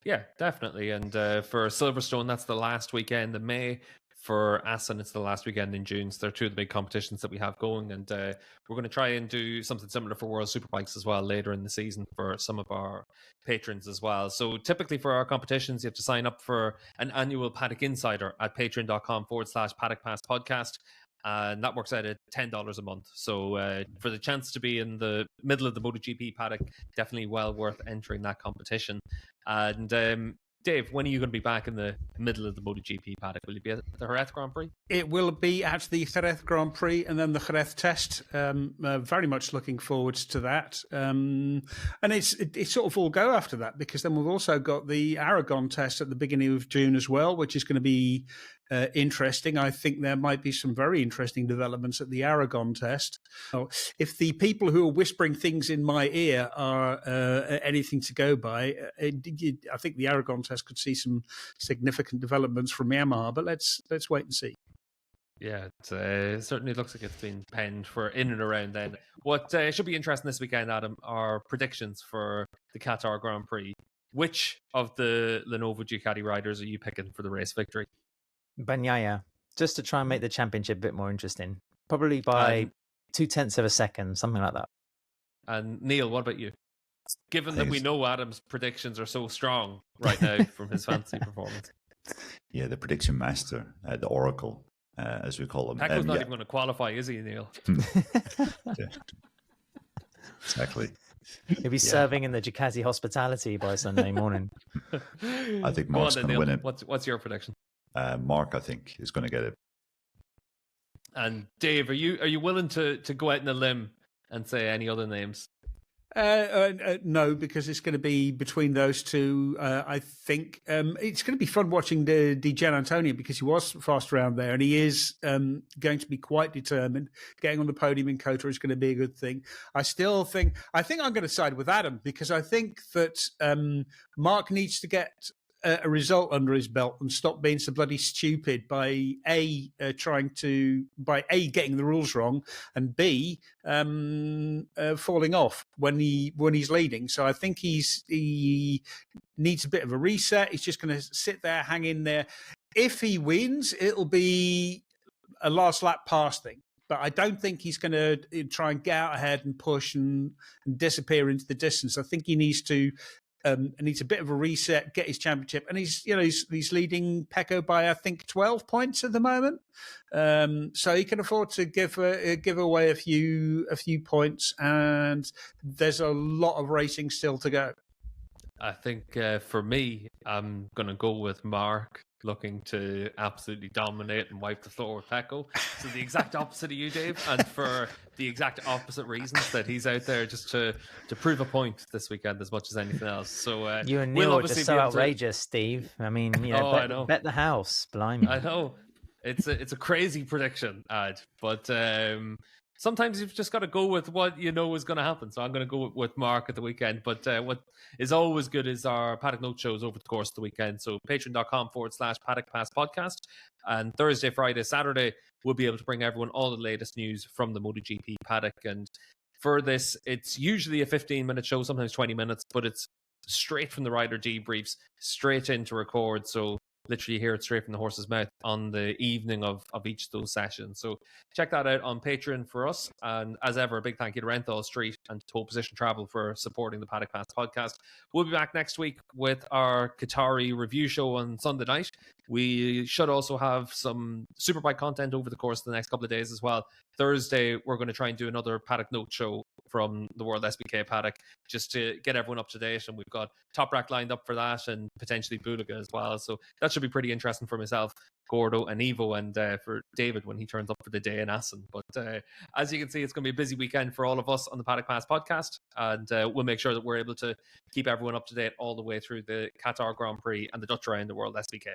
Yeah, definitely. And for Silverstone, that's the last weekend in May. For Assen, it's the last weekend in June. So they're 2 of the big competitions that we have going. And we're going to try and do something similar for World Superbikes as well later in the season for some of our patrons as well. So typically for our competitions, you have to sign up for an annual Paddock Insider at patreon.com/Paddock Pass podcast. And that works out at $10 a month. So for the chance to be in the middle of the MotoGP paddock, definitely well worth entering that competition. And Dave, when are you going to be back in the middle of the MotoGP paddock? Will you be at the Jerez Grand Prix? It will be at the Jerez Grand Prix and then the Jerez Test. Very much looking forward to that. And it's sort of all go after that, because then we've also got the Aragon Test at the beginning of June as well, which is going to be interesting. I think there might be some very interesting developments at the Aragon Test. So if the people who are whispering things in my ear are anything to go by, I think the Aragon Test could see some significant developments from Yamaha, but let's wait and see. Yeah, it certainly looks like it's been penned for in and around then. What should be interesting this weekend, Adam, are predictions for the Qatar Grand Prix. Which of the Lenovo Ducati riders are you picking for the race victory? Bagnaia, just to try and make the championship a bit more interesting. Probably by 0.2 of a second, something like that. And Neil, what about you? Given that we know Adam's predictions are so strong right now from his fantasy performance. Yeah, the prediction master, the Oracle, as we call him. Pecco's not even going to qualify, is he, Neil? Yeah. Exactly. He'll be serving in the Ducati hospitality by Sunday morning. I think Marc's going to win it. What's your prediction? Marc, I think, is going to get it. And Dave, are you willing to go out on a limb and say any other names? No, because it's going to be between those two. I think it's going to be fun watching Di Giannantonio because he was fast around there, and he is going to be quite determined. Getting on the podium in Qatar is going to be a good thing. I think I'm going to side with Adam because I think that Marc needs to get a result under his belt and stop being so bloody stupid by getting the rules wrong, and B falling off when he's leading. So I think he needs a bit of a reset. He's just going to sit there, hang in there. If he wins, it'll be a last lap pass thing. But I don't think he's going to try and get out ahead and push and disappear into the distance. I think he needs to. Needs a bit of a reset, get his championship, and he's leading Pecco by I think 12 points at the moment, so he can afford to give away a few points, and there's a lot of racing still to go. I think for me, I'm going to go with Marc looking to absolutely dominate and wipe the floor with Pecco. So the exact opposite of you, Dave, and for the exact opposite reasons that he's out there just to prove a point this weekend as much as anything else. So you and Neil are just so outrageous, Steve. I mean, I know. Bet the house, blimey. I know. It's a crazy prediction, but sometimes you've just got to go with what you know is going to happen. So I'm going to go with Marc at the weekend. But what is always good is our Paddock Note shows over the course of the weekend. So patreon.com/Paddock Pass podcast. And Thursday, Friday, Saturday, we'll be able to bring everyone all the latest news from the MotoGP paddock. And for this, it's usually a 15-minute show, sometimes 20 minutes, but it's straight from the rider debriefs, straight into record. So literally hear it straight from the horse's mouth on the evening of each of those sessions. So check that out on Patreon for us. And as ever, a big thank you to Renthal Street and to Pole Position Travel for supporting the Paddock Pass podcast. We'll be back next week with our Qatari review show on Sunday night. We should also have some Superbike content over the course of the next couple of days as well. Thursday, we're going to try and do another Paddock Note show from the World SBK paddock just to get everyone up to date, and we've got Top Rack lined up for that and potentially Bulaga as well, so that should be pretty interesting for myself, Gordo and Evo, and for David when he turns up for the day in Assen. But as you can see, it's going to be a busy weekend for all of us on the Paddock Pass podcast, and we'll make sure that we're able to keep everyone up to date all the way through the Qatar Grand Prix and the Dutch Round, the World SBK.